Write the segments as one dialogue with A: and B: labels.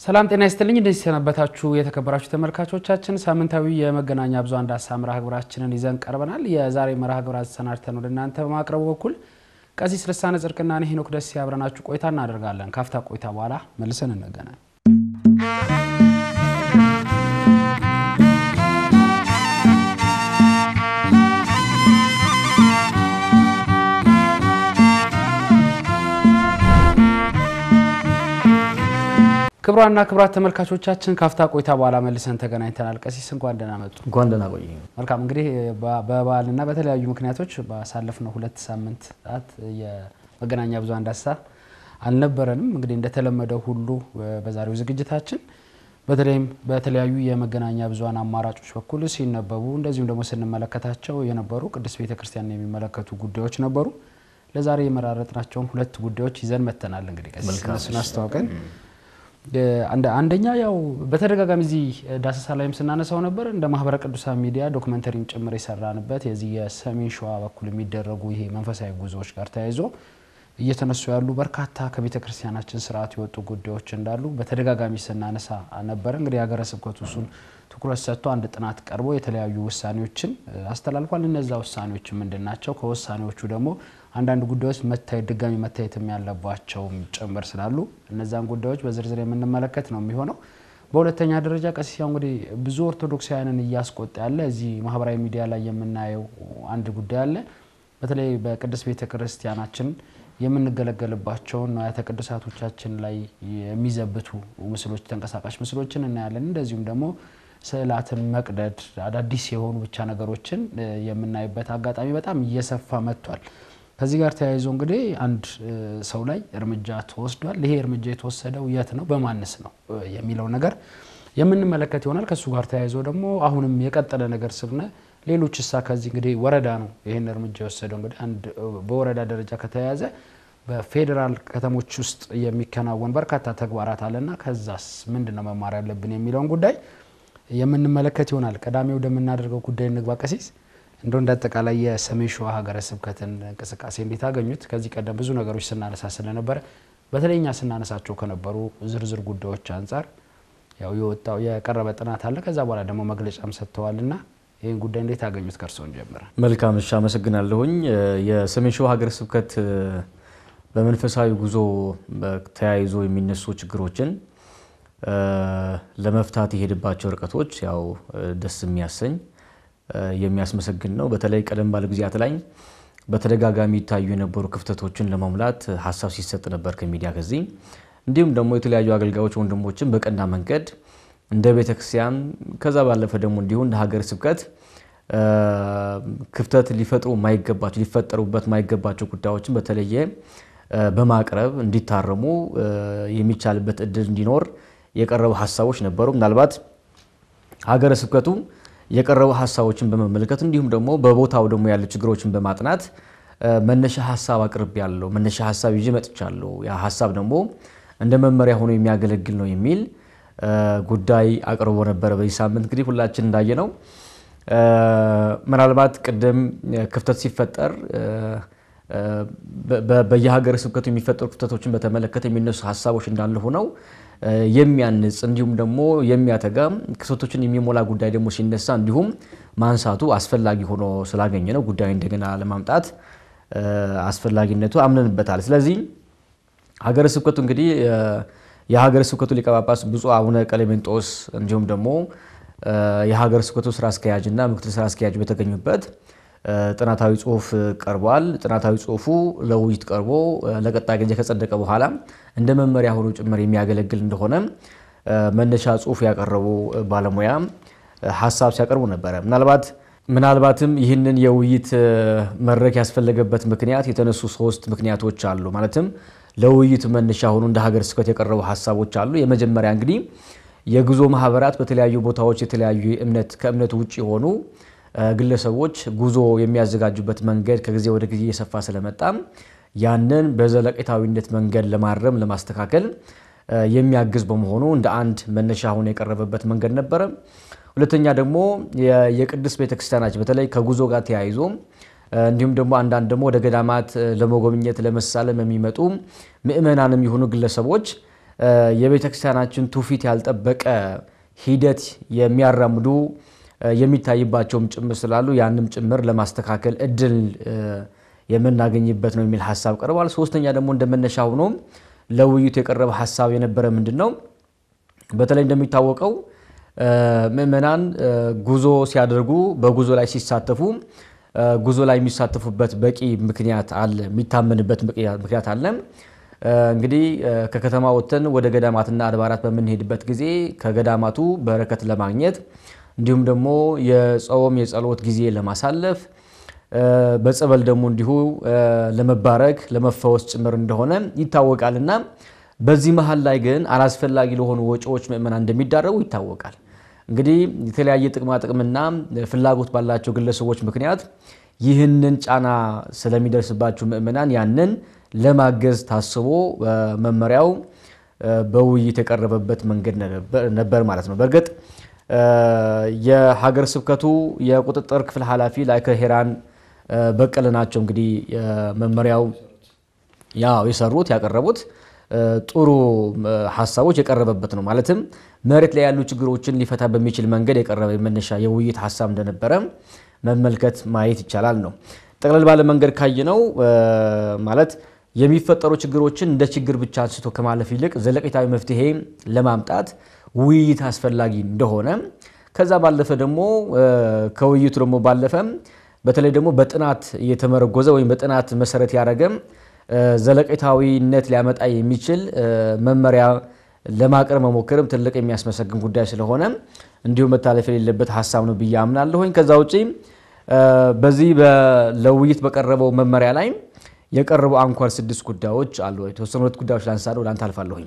A: ሰላም ጤና ይስጥልኝ እንደዚህ ሰነበታችሁ የተከበራችሁ ተመልካቾቻችን ሳምንታዊ የመገናኛ ብዙሃን ዳሰሳ መርሃ ግብራችንን ይዘን ቀርበናል የዛሬ መርሃ ግብራችን ሰናድተን ወደ እናንተ በማቅረብ በኩል ቀሲስ ልሳነ ጽድቅና ሄኖክ ደስ ያብረናችሁ ቆይታ እናደርጋለን ካፍታ ቆይታ በኋላ መልሰን እንገናኛለን ክብራና ክብራት ተመልካቾቻችን ካፍታ ቆይታ በኋላ መልሰን ተገናኝተናል ቀሲስ እንኳን ደህና መጡ
B: እንኳን ደህና ቆዩ
A: መልካም እንግዲህ በባልና በተለያዩ ምክንያቶች ባሳለፍነው 2 ሳምንታት የመገናኛ ብዙሃን ዳሰሳ አልነበረንም እንግዲህ እንደተለመደው ሁሉ በዛሬው ዝግጅታችን በተለይም በተለያዩ የመገናኛ ብዙሃን አማራጮች በኩል ሲነበቡ እንደዚሁም ደግሞ ስንመለከታቸው የነበሩ ቅዱስ ቤተክርስቲያን የሚመለከቱ ጉዳዮች ነበሩ ለዛሬ የመራረጥናቸው ሁለት ጉዳዮች ይዘን መተናል እንግዲህ ቀሲስ እነሱን አስተዋውቀን አንደኛ ያው በተደጋጋሚ እዚ ዳሰሳ ላይም ስናነሳው ነበር እንደ ማህበረ ቅዱሳን ሚዲያ ዶክመንተሪም ጭምር ይሰራንበት የዚህ የሰሜን ሸዋ በኩል የሚደረጉ ይሄ መንፈሳዊ ጉዞዎች ጋር ተያይዞ እየተነሱ ያሉ በርካታ ከቤተክርስቲያናችን ስርዓት የወጡ ጉዳዮች እንዳሉ በተደጋጋሚ ስናነሳ ነበር እንግዲህ ሀገረ ስብከቱ እሱን ትኩረት ሰጥቶ አንድ ጥናት ቀርቦ የተለያዩ ውሳኔዎችን አስተላልፏል እነዛ ውሳኔዎች ምንድናቸው ከውሳኔዎቹ ደግሞ አንዳንድ ጉዳዮች ድጋሚ መታየትም ያለባቸው ጭምር ስላሉ እነዛን ጉዳዮች በዝርዝር የምንመለከት ነው የሚሆነው በሁለተኛ ደረጃ ቀሲስ ያው እንግዲህ ብዙ ኦርቶዶክሳውያንን ያስቆጣ ያለ እዚህ ማህበራዊ ሚዲያ ላይ የምናየው አንድ ጉዳይ አለ በተለይ በቅዱስ ቤተክርስቲያናችን የምንገለገልባቸው ንዋያተ ቅዱሳቶቻችን ላይ የሚዘብቱ ምስሎች ተንቀሳቃሽ ምስሎችን እናያለን እንደዚሁም ደግሞ ስዕላትን መቅደድ አዳዲስ የሆኑ ብቻ ነገሮችን የምናይበት አጋጣሚ በጣም እየሰፋ መጥቷል ከዚህ ጋር ተያይዞ እንግዲህ አንድ ሰው ላይ እርምጃ ተወስዷል ይሄ እርምጃ የተወሰደው የት ነው በማንስ ነው የሚለው ነገር የምንመለከት ይሆናል ከሱ ጋር ተያይዞ ደግሞ አሁንም የቀጠለ ነገር ስለሆነ ሌሎችሳ ከዚህ እንግዲህ ወረዳ ነው ይሄን እርምጃ የወሰደው እንግዲህ አንድ በወረዳ ደረጃ ከተያያዘ በፌደራል ከተሞች ውስጥ የሚከናወን በርካታ ተግባራት አለና ከዛስ ምንድነው መማር ያለብን የሚለውን ጉዳይ የምንመለከት ይሆናል ቀዳሚው እንደምናደርገው ጉዳይ እንግባ ቀሲስ እንደው እንደተቃላይ የሰሜን ሸዋ ሀገረ ስብከትን እንቅስቃሴ እንዴት አገኙት ከዚህ ቀደም ብዙ ነገሮች ስናነሳ ስለነበር በተለይኛ ስናነሳቸው ከነበሩ ዝርዝር ጉዳዮች አንፃር ያው የወጣው የቀረበ ጥናት አለ ከዛ በኋላ ደግሞ መግለጫም ሰጥተዋልና ይሄን ጉዳይ እንዴት አገኙት ከርሶን ጀምራ
B: መልካም እሺ አመሰግናለሁኝ የሰሜን ሸዋ ሀገረ ስብከት በመንፈሳዊ ጉዞ ተያይዞ የሚነሱ ችግሮችን ለመፍታት የሄድባቸው ርቀቶች ያው ደስ የሚያሰኝ የሚያስመሰግን ነው በተለይ ቀደም ባለ ጊዜያት ላይ በተደጋጋሚ ታዩ የነበሩ ክፍተቶችን ለማሙላት ሐሳብ ሲሰጥ ነበር ከሚዲያ ከዚህ እንዲሁም ደግሞ የተለያዩ አገልጋዮች ወንድሞችን በቀና መንገድ እንደ ቤተክርስቲያን ከዛ ባለፈ ደግሞ እንዲሁ እንደ ሀገረ ስብከት ክፍተት ሊፈጠሩበት ማይገባቸው ጉዳዮችን በተለየ በማቅረብ እንዲታረሙ የሚቻልበት እድል እንዲኖር የቀረቡ ሐሳቦች ነበሩ ምናልባት ሀገረ ስብከቱ የቀረቡ ሐሳቦችን በመመልከት እንዲሁም ደግሞ በቦታው ደግሞ ያሉ ችግሮችን በማጥናት መነሻ ሐሳብ አቅርብ ያለው መነሻ ሐሳብ ይዤ መጥቻለሁ ያ ሐሳብ ደግሞ እንደ መመሪያ ሆኖ የሚያገለግል ነው የሚል ጉዳይ አቅርቦ ነበር በዚህ ሳምንት እንግዲህ ሁላችን እንዳየነው ምናልባት ቀደም ክፍተት ሲፈጠር በየሀገረ ስብከቱ የሚፈጠሩ ክፍተቶችን በተመለከተ የሚነሱ ሐሳቦች እንዳለ ሆነው የሚያንጽ እንዲሁም ደግሞ የሚያተጋ ክፍተቶችን የሚሞላ ጉዳይ ደግሞ ሲነሳ እንዲሁም ማንሳቱ አስፈላጊ ሆኖ ስላገኘ ነው ጉዳይ እንደገና ለማምጣት አስፈላጊነቱ አምነንበታል ስለዚህ ሀገረ ስብከቱ እንግዲህ የሀገረ ስብከቱ ሊቀ ጳጳስ ብፁዕ አቡነ ቀሌምንጦስ እንዲሁም ደግሞ የሀገረ ስብከቱ ስራ አስኪያጅና ምክትል ስራ አስኪያጅ በተገኙበት ጥናታዊ ጽሁፍ ቀርቧል ጥናታዊ ጽሁፉ ለውይይት ቀርቦ ለቀጣይ ጊዜ ከጸደቀ በኋላ እንደ መመሪያ ሆኖ ጭምር የሚያገለግል እንደሆነ መነሻ ጽሁፍ ያቀረቡ ባለሙያ ሐሳብ ሲያቀርቡ ነበር ምናልባትም ይህንን የውይይት መድረክ ያስፈልገበት ምክንያት የተነሱ 3 ምክንያቶች አሉ ማለትም ለውይይት መነሻ ሆኖ እንደ ሀገረ ስብከት የቀረቡ ሐሳቦች አሉ የመጀመሪያ እንግዲህ የጉዞ ማህበራት በተለያዩ ቦታዎች የተለያዩ ከእምነቱ ውጪ ሆኑ ግለሰቦች ጉዞ የሚያዘጋጁበት መንገድ ከጊዜ ወደ ጊዜ እየሰፋ ስለመጣ ያንን በዘለቄታዊነት መንገድ ለማረም ለማስተካከል የሚያግዝ በመሆኑ እንደ አንድ መነሻ ሆኖ የቀረበበት መንገድ ነበር ሁለተኛ ደግሞ የቅዱስ ቤተክርስቲያናችን በተለይ ከጉዞ ጋር ተያይዞ እንዲሁም ደግሞ አንዳንድ ደግሞ ወደ ገዳማት ለመጎብኘት ለመሳለም የሚመጡ ምእመናንም ይሁኑ ግለሰቦች የቤተክርስቲያናችን ትውፊት ያልጠበቀ ሂደት የሚያራምዱ የሚታይባቸውም ጭምር ስላሉ ያንንም ጭምር ለማስተካከል እድል የምናገኝበት ነው የሚል ሐሳብ ቀርቧል። ሶስተኛ ደግሞ እንደመነሻ ሆኖ ለውይይቱ የቀረበ ሐሳብ የነበረ ምንድነው በተለይ እንደሚታወቀው ምእመናን ጉዞ ሲያደርጉ በጉዞ ላይ ሲሳተፉ ጉዞ ላይ የሚሳተፉበት በቂ ምክንያት አለ የሚታመንበት ምክንያት አለ። እንግዲህ ከከተማ ወጥተን ወደ ገዳማትና አድባራት በመንሄድበት ጊዜ ከገዳማቱ በረከት ለማግኘት እንዲሁም ደግሞ የጾም የጸሎት ጊዜ ለማሳለፍ በጸበል ደግሞ እንዲሁ ለመባረክ ለመፈወስ ጭምር እንደሆነ ይታወቃልና በዚህ መሃል ላይ ግን አላስፈላጊ ለሆኑ ወጪዎች ምእመናን እንደሚዳረጉ ይታወቃል። እንግዲህ የተለያየ ጥቅምና ፍላጎት ባላቸው ግለሰቦች ምክንያት ይህንን ጫና ስለሚደርስባቸው ምእመናን ያንን ለማገዝ ታስቦ መመሪያው በውይይት የቀረበበት መንገድ ነበር ማለት ነው። በርግጥ የሀገር ስብከቱ የቁጥጥር ክፍል ኃላፊ ላይከ ሄራን በቀለ ናቸው እንግዲህ መመሪያው የሰሩት ያቀረቡት ጥሩ ሐሳቦች የቀረበበት ነው። ማለትም መሬት ላይ ያሉ ችግሮችን ሊፈታ በሚችል መንገድ የቀረበ መነሻ የውይይት ሐሳብ እንደነበረ መመልከት ማየት ይቻላል ነው። ጠቅለል ባለ መንገድ ካየነው ማለት የሚፈጠሩ ችግሮችን እንደ ችግር ብቻ አንስቶ ከማለፍ ይልቅ ዘለቄታዊ መፍትሄ ለማምጣት ውይይት አስፈላጊ እንደሆነ ከዛ ባለፈ ደግሞ ከውይይቱ ደግሞ ባለፈ በተለይ ደግሞ በጥናት የተመረጎዘ ወይም በጥናት መሰረት ያደረገ ዘለቄታዊነት ሊያመጣ የሚችል መመሪያ ለማቅረብ መሞከርም ትልቅ የሚያስመሰግን ጉዳይ ስለሆነ እንዲሁ መታለፍ የሌለበት ሐሳብ ነው ብዬ አምናለሁ። ከዛ ውጪ በዚህ ለውይይት በቀረበው መመሪያ ላይ የቀረቡ አንኳር 6 ጉዳዮች አሉ። የተወሰኑ ጉዳዮች ላንሳለው ላንተ አልፋለሁ።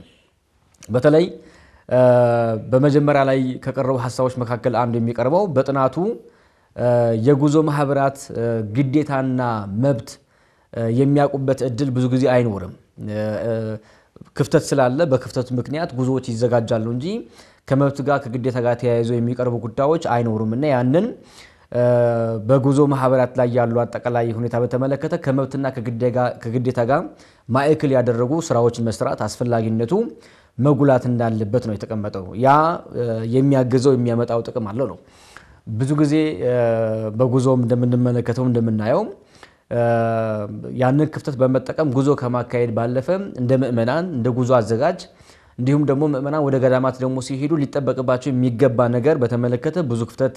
B: በተለይ በመጀመሪያ ላይ ከቀረቡ ሐሳቦች መካከል አንዱ የሚቀርበው በጥናቱ የጉዞ ማህበራት ግዴታና መብት የሚያቁበት እድል ብዙ ጊዜ አይኖርም። ክፍተት ስላለ በክፍተቱ ምክንያት ጉዞዎች ይዘጋጃሉ እንጂ ከመብት ጋር ከግዴታ ጋር ተያይዞ የሚቀርቡ ጉዳዮች አይኖሩምና ያንን በጉዞ ማህበራት ላይ ያሉ አጠቃላይ ሁኔታ በተመለከተ ከመብትና ከግዴታ ጋር ማዕከል ያደረጉ ስራዎችን መስራት አስፈላጊነቱ መጉላት እንዳለበት ነው የተቀመጠው። ያ የሚያገዘው የሚያመጣው ጥቅም አለው ነው። ብዙ ጊዜ በጉዞም እንደምንመለከተው እንደምናየው ያንን ክፍተት በመጠቀም ጉዞ ከማካሄድ ባለፈ እንደ ምእመናን እንደ ጉዞ አዘጋጅ እንዲሁም ደግሞ ምእመናን ወደ ገዳማት ደግሞ ሲሄዱ ሊጠበቅባቸው የሚገባ ነገር በተመለከተ ብዙ ክፍተት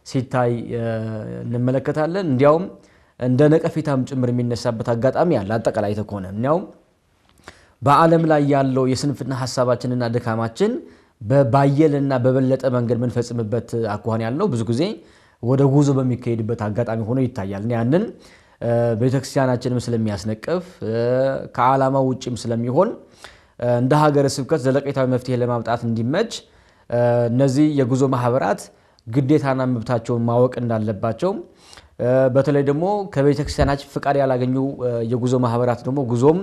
B: ሲታይ እንመለከታለን። እንዲያውም እንደ ነቀፌታም ጭምር የሚነሳበት አጋጣሚ አለ። አጠቃላይ ተኮነ እንዲያውም በዓለም ላይ ያለው የስንፍና ሐሳባችንና ድካማችን በባየልና በበለጠ መንገድ መንፈጽምበት አኳኋን ያለው ብዙ ጊዜ ወደ ጉዞ በሚካሄድበት አጋጣሚ ሆኖ ይታያል። ያንን ቤተክርስቲያናችንም ስለሚያስነቅፍ ከዓላማው ውጪም ስለሚሆን እንደ ሀገረ ስብከት ዘለቄታዊ መፍትሄ ለማምጣት እንዲመች እነዚህ የጉዞ ማህበራት ግዴታና መብታቸውን ማወቅ እንዳለባቸው በተለይ ደግሞ ከቤተክርስቲያናችን ፍቃድ ያላገኙ የጉዞ ማህበራት ደግሞ ጉዞም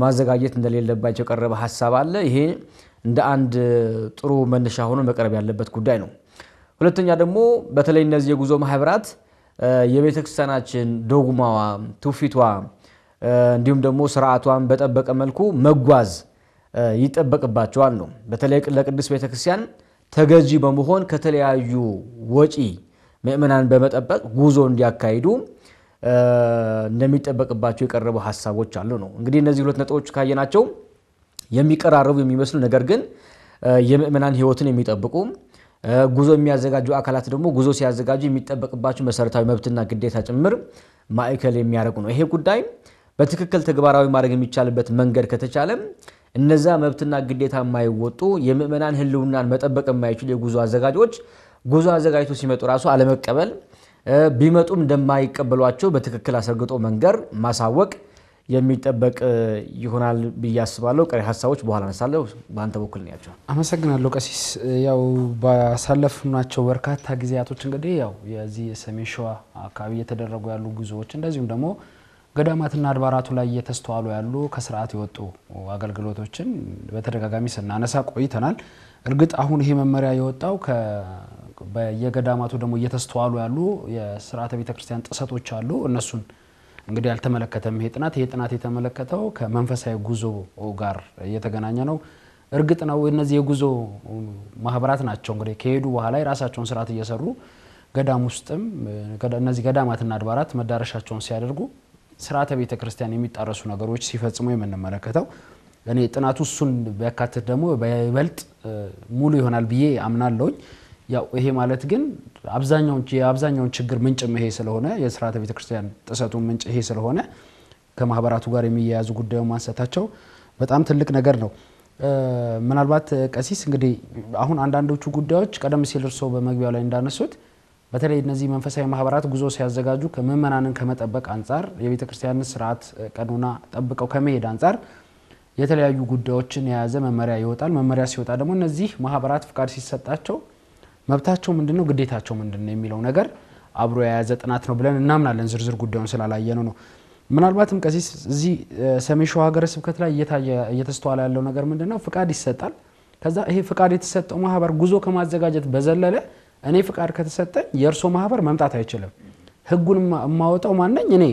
B: ማዘጋጀት እንደሌለባቸው ቀረበ ሐሳብ አለ። ይሄ እንደ አንድ ጥሩ መነሻ ሆኖ መቅረብ ያለበት ጉዳይ ነው። ሁለተኛ ደግሞ በተለይ እነዚህ የጉዞ ማህበራት የቤተክርስቲያናችን ዶግማዋ ትውፊቷ እንዲሁም ደግሞ ስርዓቷን በጠበቀ መልኩ መጓዝ ይጠበቅባቸዋል ነው። በተለይ ለቅድስት ቤተክርስቲያን ተገዢ በመሆን ከተለያዩ ወጪ ምእመናን በመጠበቅ ጉዞ እንዲያካሂዱ እንደሚጠበቅባቸው የቀረቡ ሐሳቦች አሉ ነው። እንግዲህ እነዚህ ሁለት ነጥቦች ካየናቸው የሚቀራረቡ የሚመስሉ ነገር ግን የምእመናን ህይወትን የሚጠብቁ ጉዞ የሚያዘጋጁ አካላት ደግሞ ጉዞ ሲያዘጋጁ የሚጠበቅባቸው መሰረታዊ መብትና ግዴታ ጭምር ማዕከል የሚያደርጉ ነው። ይሄ ጉዳይ በትክክል ተግባራዊ ማድረግ የሚቻልበት መንገድ ከተቻለ እነዛ መብትና ግዴታ የማይወጡ የምእመናን ህልውናን መጠበቅ የማይችሉ የጉዞ አዘጋጆች ጉዞ አዘጋጅቶ ሲመጡ ራሱ አለመቀበል ቢመጡም እንደማይቀበሏቸው በትክክል አሰርግጦ መንገር ማሳወቅ የሚጠበቅ ይሆናል ብያስባለሁ። ቀሪ ሐሳቦች በኋላ ነሳለሁ። ባንተ በኩል ነው ያቸው።
A: አመሰግናለሁ ቀሲስ። ያው ባሳለፍናቸው በርካታ ጊዜያቶች እንግዲህ ያው የዚህ ሰሜን ሸዋ አካባቢ የተደረጉ ያሉ ጉዞዎች እንደዚሁም ደግሞ ገዳማትና አድባራቱ ላይ እየተስተዋሉ ያሉ ከስርዓት የወጡ አገልግሎቶችን በተደጋጋሚ ስናነሳ ቆይተናል። እርግጥ አሁን ይሄ መመሪያ የወጣው በየገዳማቱ ደግሞ እየተስተዋሉ ያሉ የሥርዓተ ቤተክርስቲያን ጥሰቶች አሉ። እነሱን እንግዲህ ያልተመለከተም ይሄ ጥናት የተመለከተው ከመንፈሳዊ ጉዞ ጋር እየተገናኘ ነው። እርግጥ ነው እነዚህ የጉዞ ማህበራት ናቸው እንግዲህ ከሄዱ በኋላ የራሳቸውን ስርዓት እየሰሩ ገዳም ውስጥም እነዚህ ገዳማትና አድባራት መዳረሻቸውን ሲያደርጉ ስርዓተ ቤተ ክርስቲያን የሚጣረሱ ነገሮች ሲፈጽሙ የምንመለከተው እኔ ጥናቱ እሱን በያካትት ደግሞ በይበልጥ ሙሉ ይሆናል ብዬ አምናለሁ። ያው ይሄ ማለት ግን አብዛኛውን ችግር ምንጭም ይሄ ስለሆነ የስርዓተ ቤተ ክርስቲያን ጥሰቱ ምንጭ ይሄ ስለሆነ ከማህበራቱ ጋር የሚያያዙ ጉዳዩ ማንሳታቸው በጣም ትልቅ ነገር ነው። ምናልባት ቀሲስ እንግዲህ አሁን አንዳንዶቹ ጉዳዮች ቀደም ሲል እርሶ በመግቢያው ላይ እንዳነሱት በተለይ እነዚህ መንፈሳዊ ማህበራት ጉዞ ሲያዘጋጁ ከመመናንን ከመጠበቅ አንፃር የቤተ ክርስቲያን ስርዓት ቀኖና ጠብቀው ከመሄድ አንፃር የተለያዩ ጉዳዮችን የያዘ መመሪያ ይወጣል። መመሪያ ሲወጣ ደግሞ እነዚህ ማህበራት ፍቃድ ሲሰጣቸው መብታቸው ምንድነው ግዴታቸው ምንድነው የሚለው ነገር አብሮ የያዘ ጥናት ነው ብለን እናምናለን። ዝርዝር ጉዳዩን ስላላየነው ነው። ምናልባትም ቀሲስ እዚህ ሰሜን ሸዋ ሀገረ ስብከት ላይ እየተስተዋለ ያለው ነገር ምንድነው? ፍቃድ ይሰጣል። ከዛ ይሄ ፍቃድ የተሰጠው ማህበር ጉዞ ከማዘጋጀት በዘለለ እኔ ፍቃድ ከተሰጠኝ የእርሶ ማህበር መምጣት አይችልም። ህጉን ማወጣው ማንነኝ እኔ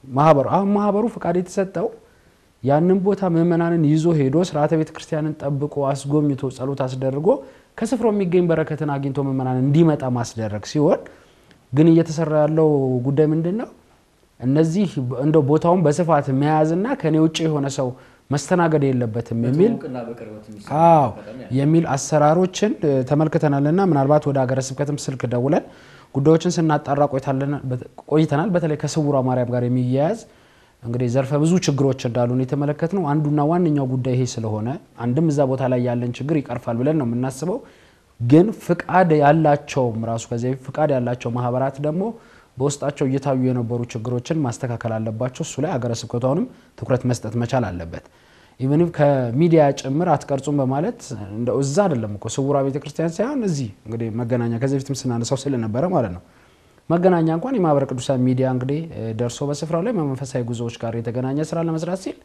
A: ማህበሩ። አሁን ማህበሩ ፍቃድ የተሰጠው ያንን ቦታ ምእመናንን ይዞ ሄዶ ስርዓተ ቤተ ክርስቲያንን ጠብቆ አስጎብኝቶ ጸሎት አስደርጎ ከስፍራው የሚገኝ በረከትን አግኝቶ ምእመናን እንዲመጣ ማስደረግ ሲሆን ግን እየተሰራ ያለው ጉዳይ ምንድነው? እነዚህ እንደ ቦታውን በስፋት መያዝና ከኔ ውጪ የሆነ ሰው መስተናገድ የለበትም የሚል አሰራሮችን ተመልክተናልና ምናልባት ወደ ሀገረ ስብከትም ስልክ ደውለን ጉዳዮችን ስናጣራ ቆይተናል። በተለይ ከስውሯ ማርያም ጋር የሚያያዝ እንግዲህ ዘርፈ ብዙ ችግሮች እንዳሉ ነው የተመለከትነው። አንዱና ዋንኛው ጉዳይ ይሄ ስለሆነ አንድም እዛ ቦታ ላይ ያለን ችግር ይቀርፋል ብለን ነው የምናስበው። ግን ፍቃድ ያላቸው ራሱ ከዚህ ፍቃድ ያላቸው ማህበራት ደግሞ በውስጣቸው እየታዩ የነበሩ ችግሮችን ማስተካከል አለባቸው። እሱ ላይ ሀገረ ስብከቷንም ትኩረት መስጠት መቻል አለበት። ኢቭን ከሚዲያ ጭምር አትቀርጹም በማለት እንደው እዛ አይደለም እኮ ስውራ ቤተክርስቲያን ሳይሆን እዚህ እንግዲህ መገናኛ ከዚህ በፊትም ስናነሳው ስለነበረ ማለት ነው መገናኛ እንኳን የማህበረ ቅዱሳን ሚዲያ እንግዲህ ደርሶ በስፍራው ላይ መንፈሳዊ ጉዞዎች ጋር የተገናኘ ስራ ለመስራት ሲል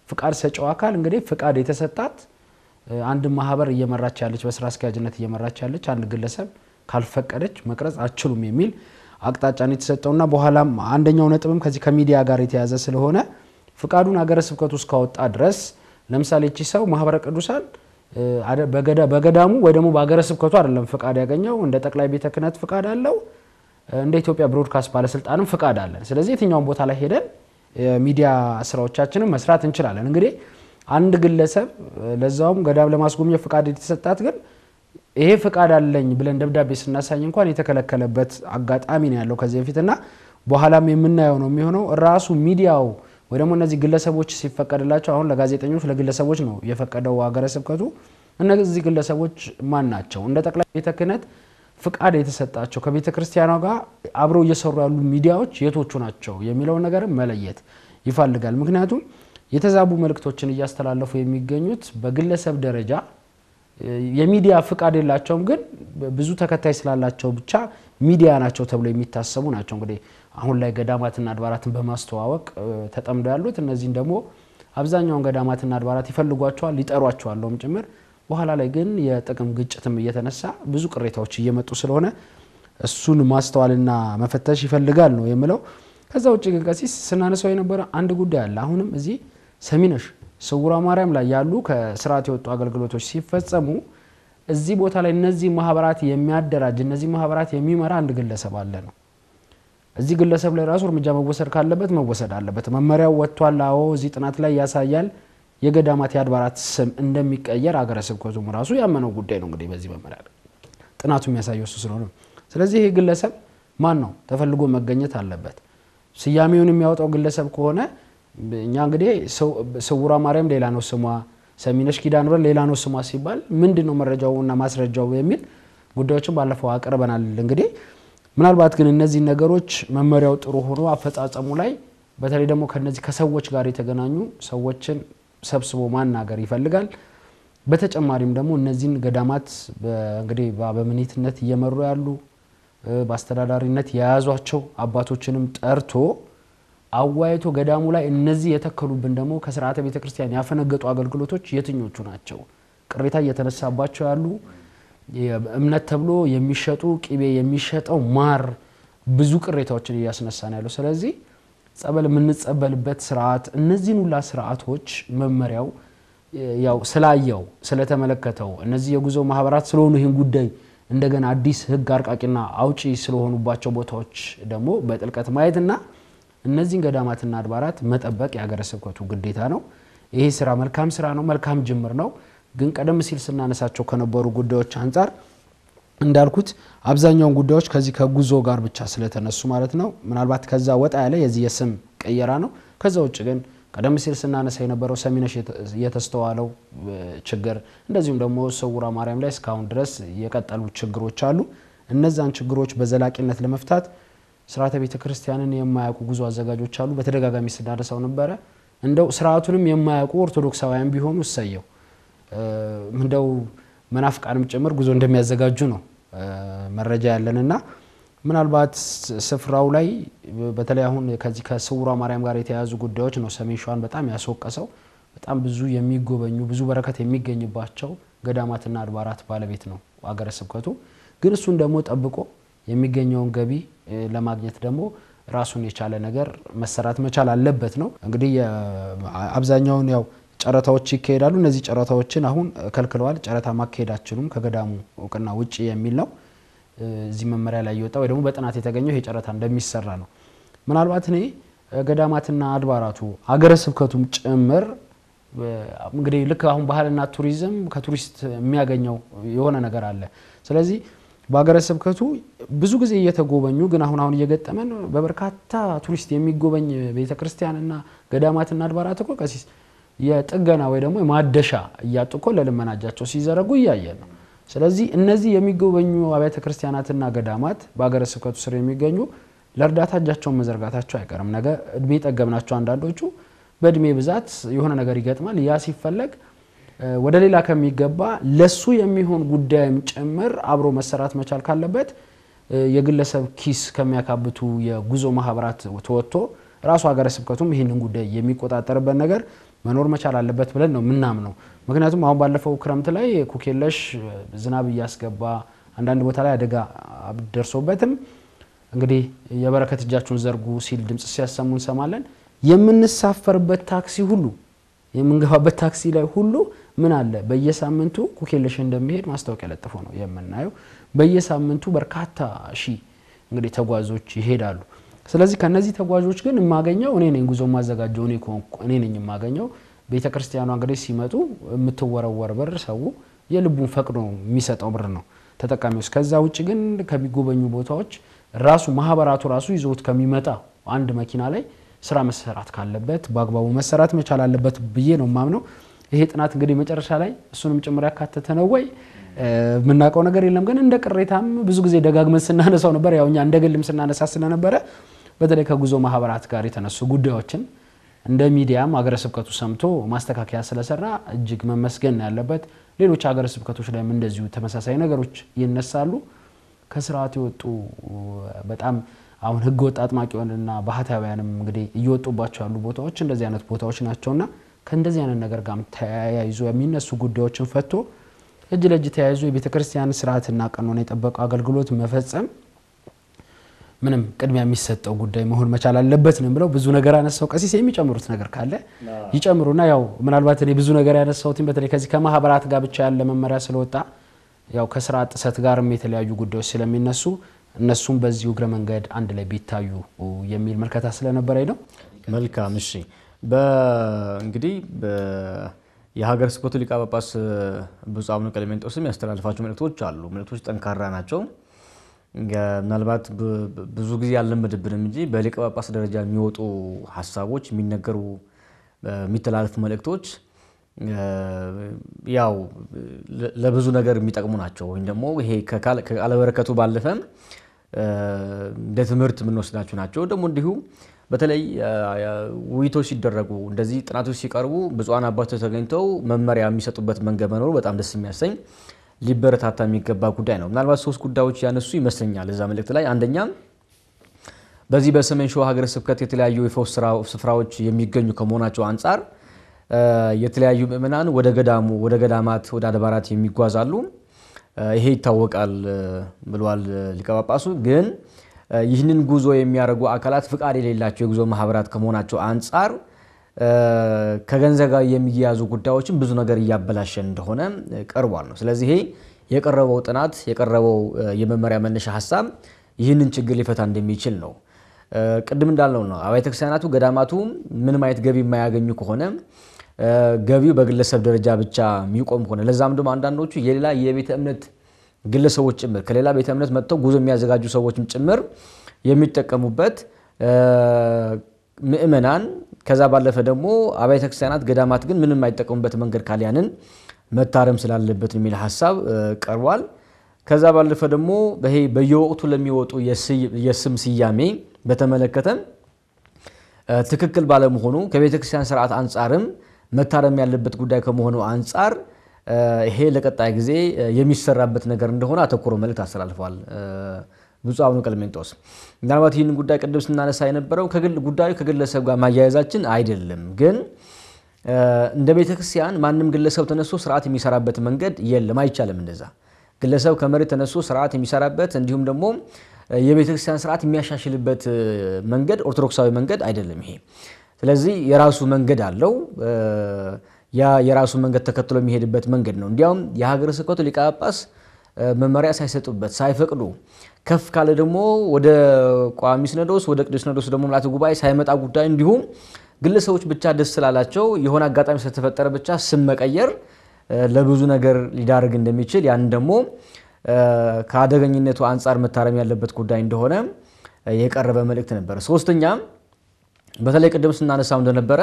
A: ፍቃድ ሰጪው አካል እንግዲህ ፍቃድ የተሰጣት አንድ ማህበር እየመራች ያለች በስራ አስኪያጅነት እየመራች ያለች አንድ ግለሰብ ካልፈቀደች መቅረጽ አችሉም የሚል አቅጣጫን የተሰጠውና በኋላም አንደኛው ነጥብም ከዚህ ከሚዲያ ጋር የተያዘ ስለሆነ ፍቃዱን ሀገረ ስብከቱ እስካወጣ ድረስ ለምሳሌ እቺ ሰው ማህበረ ቅዱሳን በገዳሙ ወይ ደግሞ በሀገረ ስብከቱ አይደለም ፍቃድ ያገኘው እንደ ጠቅላይ ቤተ ክህነት ፍቃድ አለው እንደ ኢትዮጵያ ብሮድካስት ባለስልጣንም ፍቃድ አለን። ስለዚህ የትኛው ቦታ ላይ ሄደን ሚዲያ ስራዎቻችንን መስራት እንችላለን። እንግዲህ አንድ ግለሰብ ለዛውም ገዳም ለማስጎብኘት ፍቃድ የተሰጣት ግን ይሄ ፍቃድ አለኝ ብለን ደብዳቤ ስናሳይ እንኳን የተከለከለበት አጋጣሚ ነው ያለው ከዚህ በፊትና በኋላም የምናየው ነው የሚሆነው። ራሱ ሚዲያው ወይ ደግሞ እነዚህ ግለሰቦች ሲፈቀድላቸው አሁን ለጋዜጠኞች ለግለሰቦች ነው የፈቀደው ሀገረ ስብከቱ። እነዚህ ግለሰቦች ማን ናቸው? እንደ ጠቅላይ ቤተ ክህነት ፍቃድ የተሰጣቸው ከቤተ ክርስቲያኗ ጋር አብረው እየሰሩ ያሉ ሚዲያዎች የቶቹ ናቸው የሚለው ነገር መለየት ይፈልጋል። ምክንያቱም የተዛቡ መልእክቶችን እያስተላለፉ የሚገኙት በግለሰብ ደረጃ የሚዲያ ፍቃድ የላቸውም ግን ብዙ ተከታይ ስላላቸው ብቻ ሚዲያ ናቸው ተብሎ የሚታሰቡ ናቸው። እንግዲህ አሁን ላይ ገዳማትና አድባራትን በማስተዋወቅ ተጠምደው ያሉት እነዚህን ደግሞ አብዛኛውን ገዳማትና አድባራት ይፈልጓቸዋል ይጠሯቸዋልም ጭምር። በኋላ ላይ ግን የጥቅም ግጭትም እየተነሳ ብዙ ቅሬታዎች እየመጡ ስለሆነ እሱን ማስተዋልና መፈተሽ ይፈልጋል ነው የምለው። ከዛ ውጪ ግን ቀሲስ ስናነሳው የነበረ አንድ ጉዳይ አለ። አሁንም እዚህ ሰሚነሽ ስውሯ ማርያም ላይ ያሉ ከስርዓት የወጡ አገልግሎቶች ሲፈጸሙ እዚህ ቦታ ላይ እነዚህ ማህበራት የሚያደራጅ እነዚህ ማህበራት የሚመራ አንድ ግለሰብ አለ ነው። እዚህ ግለሰብ ላይ ራሱ እርምጃ መወሰድ ካለበት መወሰድ አለበት። መመሪያው ወጥቷል። አዎ እዚህ ጥናት ላይ ያሳያል የገዳማት የአድባራት ስም እንደሚቀየር ሀገረ ስብከቱም ራሱ ያመነው ጉዳይ ነው። እንግዲህ በዚህ መመሪያ ጥናቱ የሚያሳየው እሱ ስለሆነ ስለዚህ ይሄ ግለሰብ ማን ነው ተፈልጎ መገኘት አለበት። ስያሜውን የሚያወጣው ግለሰብ ከሆነ እኛ እንግዲህ ስውሯ ማርያም ሌላ ነው ስሟ፣ ሰሚነሽ ኪዳነ ምህረት ሌላ ነው ስሟ ሲባል ምንድነው መረጃውና ማስረጃው የሚል ጉዳዮችን ባለፈው አቀርበናል። እንግዲህ ምናልባት ግን እነዚህ ነገሮች መመሪያው ጥሩ ሆኖ አፈጻጸሙ ላይ በተለይ ደግሞ ከነዚህ ከሰዎች ጋር የተገናኙ ሰዎችን ሰብስቦ ማናገር ይፈልጋል። በተጨማሪም ደግሞ እነዚህን ገዳማት እንግዲህ በአበምኔትነት እየመሩ ያሉ በአስተዳዳሪነት የያዟቸው አባቶችንም ጠርቶ አዋይቶ ገዳሙ ላይ እነዚህ የተከሉብን ደግሞ ከስርዓተ ቤተ ክርስቲያን ያፈነገጡ አገልግሎቶች የትኞቹ ናቸው? ቅሬታ እየተነሳባቸው ያሉ እምነት ተብሎ የሚሸጡ ቂቤ የሚሸጠው ማር ብዙ ቅሬታዎችን እያስነሳን ያለው። ስለዚህ ጸበል የምንጸበልበት ስርዓት እነዚህን ሁላ ስርዓቶች መመሪያው ያው ስላየው ስለተመለከተው እነዚህ የጉዞ ማህበራት ስለሆኑ ይህን ጉዳይ እንደገና አዲስ ህግ አርቃቂና አውጪ ስለሆኑባቸው ቦታዎች ደግሞ በጥልቀት ማየትና እነዚህን ገዳማትና አድባራት መጠበቅ የሀገረ ስብከቱ ግዴታ ነው። ይሄ ስራ መልካም ስራ ነው፣ መልካም ጅምር ነው። ግን ቀደም ሲል ስናነሳቸው ከነበሩ ጉዳዮች አንፃር እንዳልኩት አብዛኛውን ጉዳዮች ከዚህ ከጉዞ ጋር ብቻ ስለተነሱ ማለት ነው ምናልባት ከዛ ወጣ ያለ የዚህ የስም ቀየራ ነው። ከዛ ውጭ ግን ቀደም ሲል ስናነሳ የነበረው ሰሚነሽ የተስተዋለው ችግር እንደዚሁም ደግሞ ስውሯ ማርያም ላይ እስካሁን ድረስ የቀጠሉ ችግሮች አሉ። እነዛን ችግሮች በዘላቂነት ለመፍታት ስርዓተ ቤተ ክርስቲያንን የማያውቁ ጉዞ አዘጋጆች አሉ። በተደጋጋሚ ስናነሳው ነበረ። እንደው ስርዓቱንም የማያውቁ ኦርቶዶክሳውያን ቢሆኑ እሰየው እንደው መናፍቃንም ጭምር ጉዞ እንደሚያዘጋጁ ነው መረጃ ያለንና ምናልባት ስፍራው ላይ በተለይ አሁን ከዚህ ከስውሯ ማርያም ጋር የተያያዙ ጉዳዮች ነው ሰሜን ሸዋን በጣም ያስወቀሰው። በጣም ብዙ የሚጎበኙ ብዙ በረከት የሚገኝባቸው ገዳማትና አድባራት ባለቤት ነው ሀገረ ስብከቱ። ግን እሱን ደግሞ ጠብቆ የሚገኘውን ገቢ ለማግኘት ደግሞ ራሱን የቻለ ነገር መሰራት መቻል አለበት ነው። እንግዲህ አብዛኛውን ያው ጨረታዎች ይካሄዳሉ። እነዚህ ጨረታዎችን አሁን ከልክለዋል። ጨረታ ማካሄዳችሁም ከገዳሙ እውቅና ውጪ የሚል ነው እዚህ መመሪያ ላይ የወጣው ወይ ደግሞ በጥናት የተገኘው ይሄ ጨረታ እንደሚሰራ ነው። ምናልባት እኔ ገዳማትና አድባራቱ ሀገረ ስብከቱም ጭምር እንግዲህ ልክ አሁን ባህልና ቱሪዝም ከቱሪስት የሚያገኘው የሆነ ነገር አለ። ስለዚህ በሀገረ ስብከቱ ብዙ ጊዜ እየተጎበኙ ግን አሁን እየገጠመን በበርካታ ቱሪስት የሚጎበኝ ቤተክርስቲያንና ገዳማትና አድባራት እኮ ቀሲስ የጥገና ወይ ደግሞ የማደሻ እያጥቆ ለልመናጃቸው ሲዘረጉ እያየን ነው። ስለዚህ እነዚህ የሚጎበኙ አብያተ ክርስቲያናትና ገዳማት በሀገረ ስብከቱ ስር የሚገኙ ለእርዳታ እጃቸውን መዘርጋታቸው አይቀርም። ነገ እድሜ ጠገብናቸው አንዳንዶቹ በእድሜ ብዛት የሆነ ነገር ይገጥማል። ያ ሲፈለግ ወደ ሌላ ከሚገባ ለሱ የሚሆን ጉዳይም ጭምር አብሮ መሰራት መቻል ካለበት የግለሰብ ኪስ ከሚያካብቱ የጉዞ ማህበራት ተወጥቶ ራሱ ሀገረ ስብከቱም ይሄንን ጉዳይ የሚቆጣጠርበት ነገር መኖር መቻል አለበት ብለን ነው ምናምነው። ምክንያቱም አሁን ባለፈው ክረምት ላይ ኩኬለሽ ዝናብ ያስገባ አንዳንድ ቦታ ላይ አደጋ ደርሶበትም እንግዲህ የበረከት እጃችሁን ዘርጉ ሲል ድምጽ ሲያሰሙ እንሰማለን። የምንሳፈርበት ታክሲ ሁሉ የምንገባበት ታክሲ ላይ ሁሉ ምን አለ በየሳምንቱ ኩኬለሽ እንደሚሄድ ማስታወቂያ ለጥፎ ነው የምናየው። በየሳምንቱ በርካታ ሺ እንግዲህ ተጓዦች ይሄዳሉ። ስለዚህ ከነዚህ ተጓዦች ግን የማገኘው እኔ ነኝ ጉዞ ማዘጋጀው እኔ ነኝ የማገኘው። ቤተክርስቲያኗ እንግዲህ ሲመጡ የምትወረወር ብር ሰው የልቡን ፈቅዶ የሚሰጠው ብር ነው ተጠቃሚው። ከዛ ውጪ ግን ከሚጎበኙ ቦታዎች ራሱ ማህበራቱ ራሱ ይዞት ከሚመጣ አንድ መኪና ላይ ስራ መሰራት ካለበት በአግባቡ መሰራት መቻል አለበት ብዬ ነው ማምነው። ይሄ ጥናት እንግዲህ መጨረሻ ላይ እሱንም ጭምር ያካተተ ነው ወይ ምናቀው ነገር የለም። ግን እንደ ቅሬታም ብዙ ጊዜ ደጋግመን ስናነሳው ነበር። ያውኛ እንደግልም ስናነሳ ስለነበረ በተለይ ከጉዞ ማህበራት ጋር የተነሱ ጉዳዮችን እንደ ሚዲያም ሀገረ ስብከቱ ሰምቶ ማስተካከያ ስለሰራ እጅግ መመስገን ያለበት። ሌሎች ሀገረ ስብከቶች ላይም እንደዚሁ ተመሳሳይ ነገሮች ይነሳሉ። ከስርዓት የወጡ በጣም አሁን ህግ ወጥ አጥማቂውንና ባህታውያንም እንግዲህ እየወጡባቸው ያሉ ቦታዎች እንደዚህ አይነት ቦታዎች ናቸውና ከእንደዚህ አይነት ነገር ጋር ተያይዞ የሚነሱ ጉዳዮችን ፈቶ እጅ ለእጅ ተያይዞ የቤተክርስቲያን ስርዓትና ቀኖና የጠበቀ አገልግሎት መፈጸም ምንም ቅድሚያ የሚሰጠው ጉዳይ መሆን መቻል አለበት ነው ብለው ብዙ ነገር አነሳው። ቀሲስ የሚጨምሩት ነገር ካለ ይጨምሩና ያው ምናልባት እኔ ብዙ ነገር ያነሳውትን በተለይ ከዚህ ከማህበራት ጋር ብቻ ያለ መመሪያ ስለወጣ ያው ከስራ ጥሰት ጋርም የተለያዩ ጉዳዮች ስለሚነሱ እነሱም በዚህ እግረ መንገድ አንድ ላይ ቢታዩ የሚል መልከታ ስለነበረኝ ነው።
B: መልካም እሺ። በእንግዲህ የሀገረ ስብከቱ ሊቀ ጳጳስ ብፁዕ አቡነ ቀሌምንጦስም ያስተላልፋቸው መልእክቶች አሉ። መልእክቶች ጠንካራ ናቸው። ምናልባት ብዙ ጊዜ ያለመድብንም እንጂ በሊቀ ጳጳስ ደረጃ የሚወጡ ሐሳቦች የሚነገሩ የሚተላለፉ መልእክቶች ያው ለብዙ ነገር የሚጠቅሙ ናቸው። ወይ ደግሞ ይሄ ከቃለ በረከቱ ባለፈ እንደ ትምህርት የምንወስዳቸው ናቸው። ደግሞ እንዲሁ በተለይ ውይይቶች ሲደረጉ እንደዚህ ጥናቶች ሲቀርቡ ብፁዓን አባቶች ተገኝተው መመሪያ የሚሰጡበት መንገድ መኖሩ በጣም ደስ የሚያሰኝ ሊበረታታ የሚገባ ጉዳይ ነው። ምናልባት ሶስት ጉዳዮች ያነሱ ይመስለኛል እዛ መልእክት ላይ። አንደኛ በዚህ በሰሜን ሸዋ ሀገረ ስብከት የተለያዩ የፈውስ ስፍራዎች የሚገኙ ከመሆናቸው አንፃር የተለያዩ ምእመናን ወደ ገዳማት ወደ አድባራት የሚጓዛሉ። ይሄ ይታወቃል ብለዋል ሊቀ ጳጳሱ። ግን ይህንን ጉዞ የሚያደርጉ አካላት ፍቃድ የሌላቸው የጉዞ ማህበራት ከመሆናቸው አንፃር ከገንዘብ ጋር የሚያያዙ ጉዳዮችን ብዙ ነገር እያበላሸ እንደሆነ ቀርቧል ነው። ስለዚህ ይሄ የቀረበው ጥናት የቀረበው የመመሪያ መነሻ ሐሳብ ይህንን ችግር ሊፈታ እንደሚችል ነው። ቅድም እንዳልነው ነው አብያተ ክርስቲያናቱ ገዳማቱ ምንም አይነት ገቢ የማያገኙ ከሆነ ገቢው በግለሰብ ደረጃ ብቻ የሚቆም ከሆነ ለዛም ደግሞ አንዳንዶቹ የሌላ የቤተ እምነት ግለሰቦች ጭምር ከሌላ ቤተ እምነት መጥተው ጉዞ የሚያዘጋጁ ሰዎችም ጭምር የሚጠቀሙበት ምእመናን ከዛ ባለፈ ደግሞ አብያተ ክርስቲያናት ገዳማት ግን ምንም አይጠቀሙበት መንገድ ካልያንን መታረም ስላለበት የሚል ሐሳብ ቀርቧል። ከዛ ባለፈ ደግሞ በየወቅቱ ለሚወጡ የስም ስያሜ በተመለከተ ትክክል ባለመሆኑ ከቤተ ክርስቲያን ስርዓት አንጻርም መታረም ያለበት ጉዳይ ከመሆኑ አንጻር ይሄ ለቀጣይ ጊዜ የሚሰራበት ነገር እንደሆነ አተኩሮ መልእክት አስተላልፈዋል ብፁዕ አቡነ ቀለሜንጦስ። ምናልባት ይህን ጉዳይ ቅድም ስናነሳ የነበረው ጉዳዩ ከግለሰብ ጋር ማያያዛችን አይደለም፣ ግን እንደ ቤተ ክርስቲያን ማንም ግለሰብ ተነስቶ ስርዓት የሚሰራበት መንገድ የለም፣ አይቻልም። እንደዛ ግለሰብ ከመሬት ተነስቶ ስርዓት የሚሰራበት እንዲሁም ደግሞ የቤተ ክርስቲያን ስርዓት የሚያሻሽልበት መንገድ ኦርቶዶክሳዊ መንገድ አይደለም ይሄ። ስለዚህ የራሱ መንገድ አለው። ያ የራሱ መንገድ ተከትሎ የሚሄድበት መንገድ ነው። እንዲያውም የሀገረ ስብከቱ ሊቀ ጳጳስ መመሪያ ሳይሰጡበት ሳይፈቅዱ ከፍ ካለ ደግሞ ወደ ቋሚ ሲኖዶስ ወደ ቅዱስ ሲኖዶስ ደግሞ ምልዓተ ጉባኤ ሳይመጣ ጉዳይ እንዲሁም ግለሰቦች ብቻ ደስ ስላላቸው የሆነ አጋጣሚ ስለተፈጠረ ብቻ ስም መቀየር ለብዙ ነገር ሊዳርግ እንደሚችል ያን ደግሞ ከአደገኝነቱ አንጻር መታረም ያለበት ጉዳይ እንደሆነ የቀረበ መልእክት ነበር። ሶስተኛ በተለይ ቅድም ስናነሳው እንደነበረ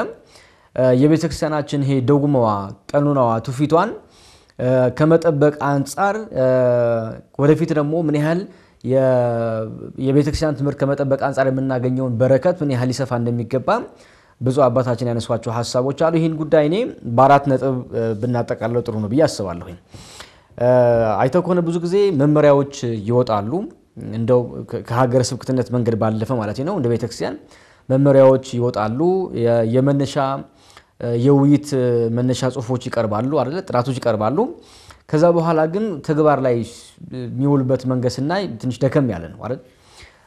B: የቤተ ክርስቲያናችን ይሄ ዶግማዋ ቀኖናዋ ትውፊቷን ከመጠበቅ አንጻር ወደፊት ደግሞ ምን ያህል የቤተ ክርስቲያን ትምህርት ከመጠበቅ አንጻር የምናገኘውን በረከት ምን ያህል ሊሰፋ እንደሚገባ ብዙ አባታችን ያነሷቸው ሐሳቦች አሉ። ይህን ጉዳይ እኔ በአራት ነጥብ ብናጠቃልለው ጥሩ ነው ብዬ አስባለሁ። አይተው ከሆነ ብዙ ጊዜ መመሪያዎች ይወጣሉ እንደው ከሀገረ ስብከትነት መንገድ ባለፈ ማለት ነው። እንደ ቤተ ክርስቲያን መመሪያዎች ይወጣሉ፣ የመነሻ የውይይት መነሻ ጽሁፎች ይቀርባሉ አይደል፣ ጥናቶች ይቀርባሉ። ከዛ በኋላ ግን ተግባር ላይ የሚውልበት መንገድ ስናይ ትንሽ ደከም ያለ ነው አይደል፣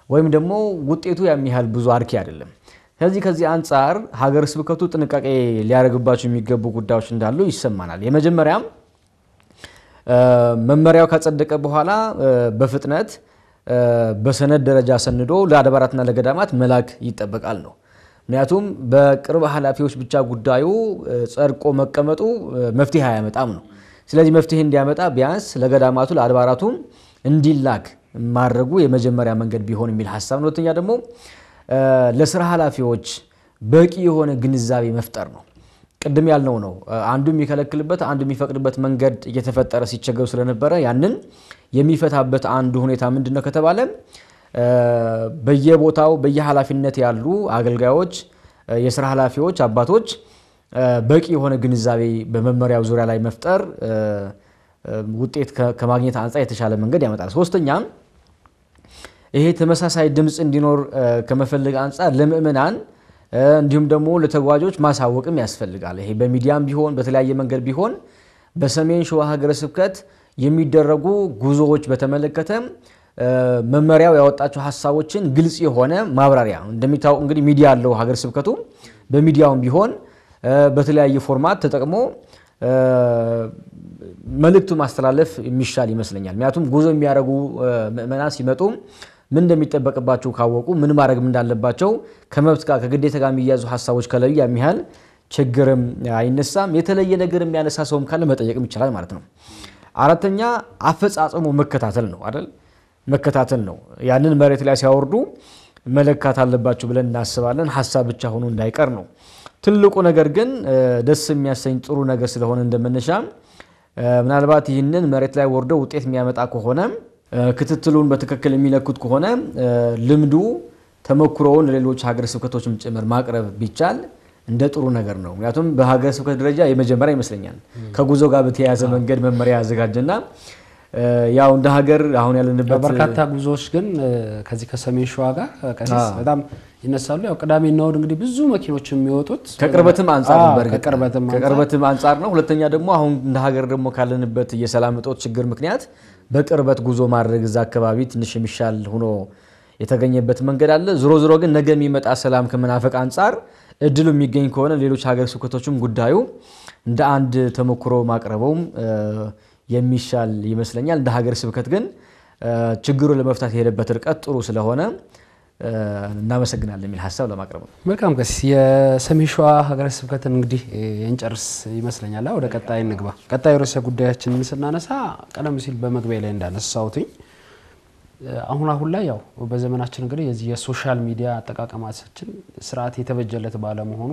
B: ወይም ደግሞ ውጤቱ የሚያህል ብዙ አርኪ አይደለም። ከዚህ አንጻር ሀገረ ስብከቱ ጥንቃቄ ሊያደርግባቸው የሚገቡ ጉዳዮች እንዳሉ ይሰማናል። የመጀመሪያው መመሪያው ከጸደቀ በኋላ በፍጥነት በሰነድ ደረጃ ሰንዶ ለአድባራትና ለገዳማት መላክ ይጠበቃል ነው። ምክንያቱም በቅርብ ኃላፊዎች ብቻ ጉዳዩ ጸድቆ መቀመጡ መፍትሄ አያመጣም ነው። ስለዚህ መፍትሄ እንዲያመጣ ቢያንስ ለገዳማቱ ለአድባራቱ እንዲላክ ማድረጉ የመጀመሪያ መንገድ ቢሆን የሚል ሐሳብ ነው። ሁለተኛ ደግሞ ለስራ ኃላፊዎች በቂ የሆነ ግንዛቤ መፍጠር ነው። ቅድም ያልነው ነው አንዱ የሚከለክልበት አንዱ የሚፈቅድበት መንገድ እየተፈጠረ ሲቸገሩ ስለነበረ ያንን የሚፈታበት አንዱ ሁኔታ ምንድነው ከተባለ በየቦታው በየኃላፊነት ያሉ አገልጋዮች የስራ ኃላፊዎች አባቶች በቂ የሆነ ግንዛቤ በመመሪያው ዙሪያ ላይ መፍጠር ውጤት ከማግኘት አንጻር የተሻለ መንገድ ያመጣል። ሶስተኛ ይሄ ተመሳሳይ ድምጽ እንዲኖር ከመፈልግ አንጻር ለምእመናን እንዲሁም ደግሞ ለተጓዦች ማሳወቅም ያስፈልጋል። ይሄ በሚዲያም ቢሆን በተለያየ መንገድ ቢሆን በሰሜን ሸዋ ሀገረ ስብከት የሚደረጉ ጉዞዎች በተመለከተ መመሪያው ያወጣቸው ሐሳቦችን ግልጽ የሆነ ማብራሪያ እንደሚታወቅ እንግዲህ ሚዲያ ያለው ሀገረ ስብከቱ በሚዲያውም ቢሆን በተለያየ ፎርማት ተጠቅሞ መልእክቱ ማስተላለፍ የሚሻል ይመስለኛል። ምክንያቱም ጉዞ የሚያደርጉ ምእመናን ሲመጡ ምን እንደሚጠበቅባቸው ካወቁ ምን ማድረግ እንዳለባቸው ከመብት ጋር ከግዴታ ጋር የሚያዙ ሐሳቦች ከለዩ የሚያህል ችግርም አይነሳም። የተለየ ነገር የሚያነሳ ሰውም ካለ መጠየቅም ይችላል ማለት ነው። አራተኛ አፈጻጸሙ መከታተል ነው አይደል? መከታተል ነው። ያንን መሬት ላይ ሲያወርዱ መለካት አለባቸው ብለን እናስባለን። ሐሳብ ብቻ ሆኖ እንዳይቀር ነው። ትልቁ ነገር ግን ደስ የሚያሰኝ ጥሩ ነገር ስለሆነ እንደመነሻ ምናልባት ይህንን መሬት ላይ ወርደው ውጤት የሚያመጣ ከሆነ ክትትሉን በትክክል የሚለኩት ከሆነ ልምዱ ተመክሮውን ለሌሎች ሀገረ ስብከቶችም ጭምር ማቅረብ ቢቻል እንደ ጥሩ ነገር ነው። ምክንያቱም በሀገረ ስብከት ደረጃ የመጀመሪያ ይመስለኛል ከጉዞ ጋር በተያያዘ መንገድ መመሪያ ያዘጋጀና ያው እንደ ሀገር አሁን ያለንበት
A: በርካታ ጉዞዎች ግን ከዚህ ከሰሜን ሸዋ ጋር ቀሲስ በጣም ይነሳሉ። ያው ቅዳሜና እሁድ እንግዲህ ብዙ መኪኖች የሚወጡት
B: ከቅርበትም አንጻር ነው። ከቅርበትም አንጻር ነው። ሁለተኛ ደግሞ አሁን እንደ ሀገር ደግሞ ካለንበት የሰላም እጦት ችግር ምክንያት በቅርበት ጉዞ ማድረግ እዛ አካባቢ ትንሽ የሚሻል ሆኖ የተገኘበት መንገድ አለ። ዞሮ ግን ነገ የሚመጣ ሰላም ከመናፈቅ አንጻር እድሉ የሚገኝ ከሆነ ሌሎች ሀገረ ስብከቶችም ጉዳዩ እንደ አንድ ተሞክሮ ማቅረበውም የሚሻል ይመስለኛል። እንደ ሀገረ ስብከት ግን ችግሩን ለመፍታት የሄደበት ርቀት ጥሩ ስለሆነ እናመሰግናለን የሚል ሐሳብ ለማቅረብ ነው።
A: መልካም ቀሲስ፣ የሰሜን ሸዋ ሀገረ ስብከትን እንግዲህ እንጨርስ ይመስለኛል። ወደ ቀጣይ እንግባ። ቀጣይ ርዕሰ ጉዳያችንን ስናነሳ ቀደም ሲል በመግቢያ ላይ እንዳነሳሁትኝ አሁን ላይ ያው በዘመናችን እንግዲህ የዚህ የሶሻል ሚዲያ አጠቃቀማችን ስርዓት የተበጀለት ባለመሆኑ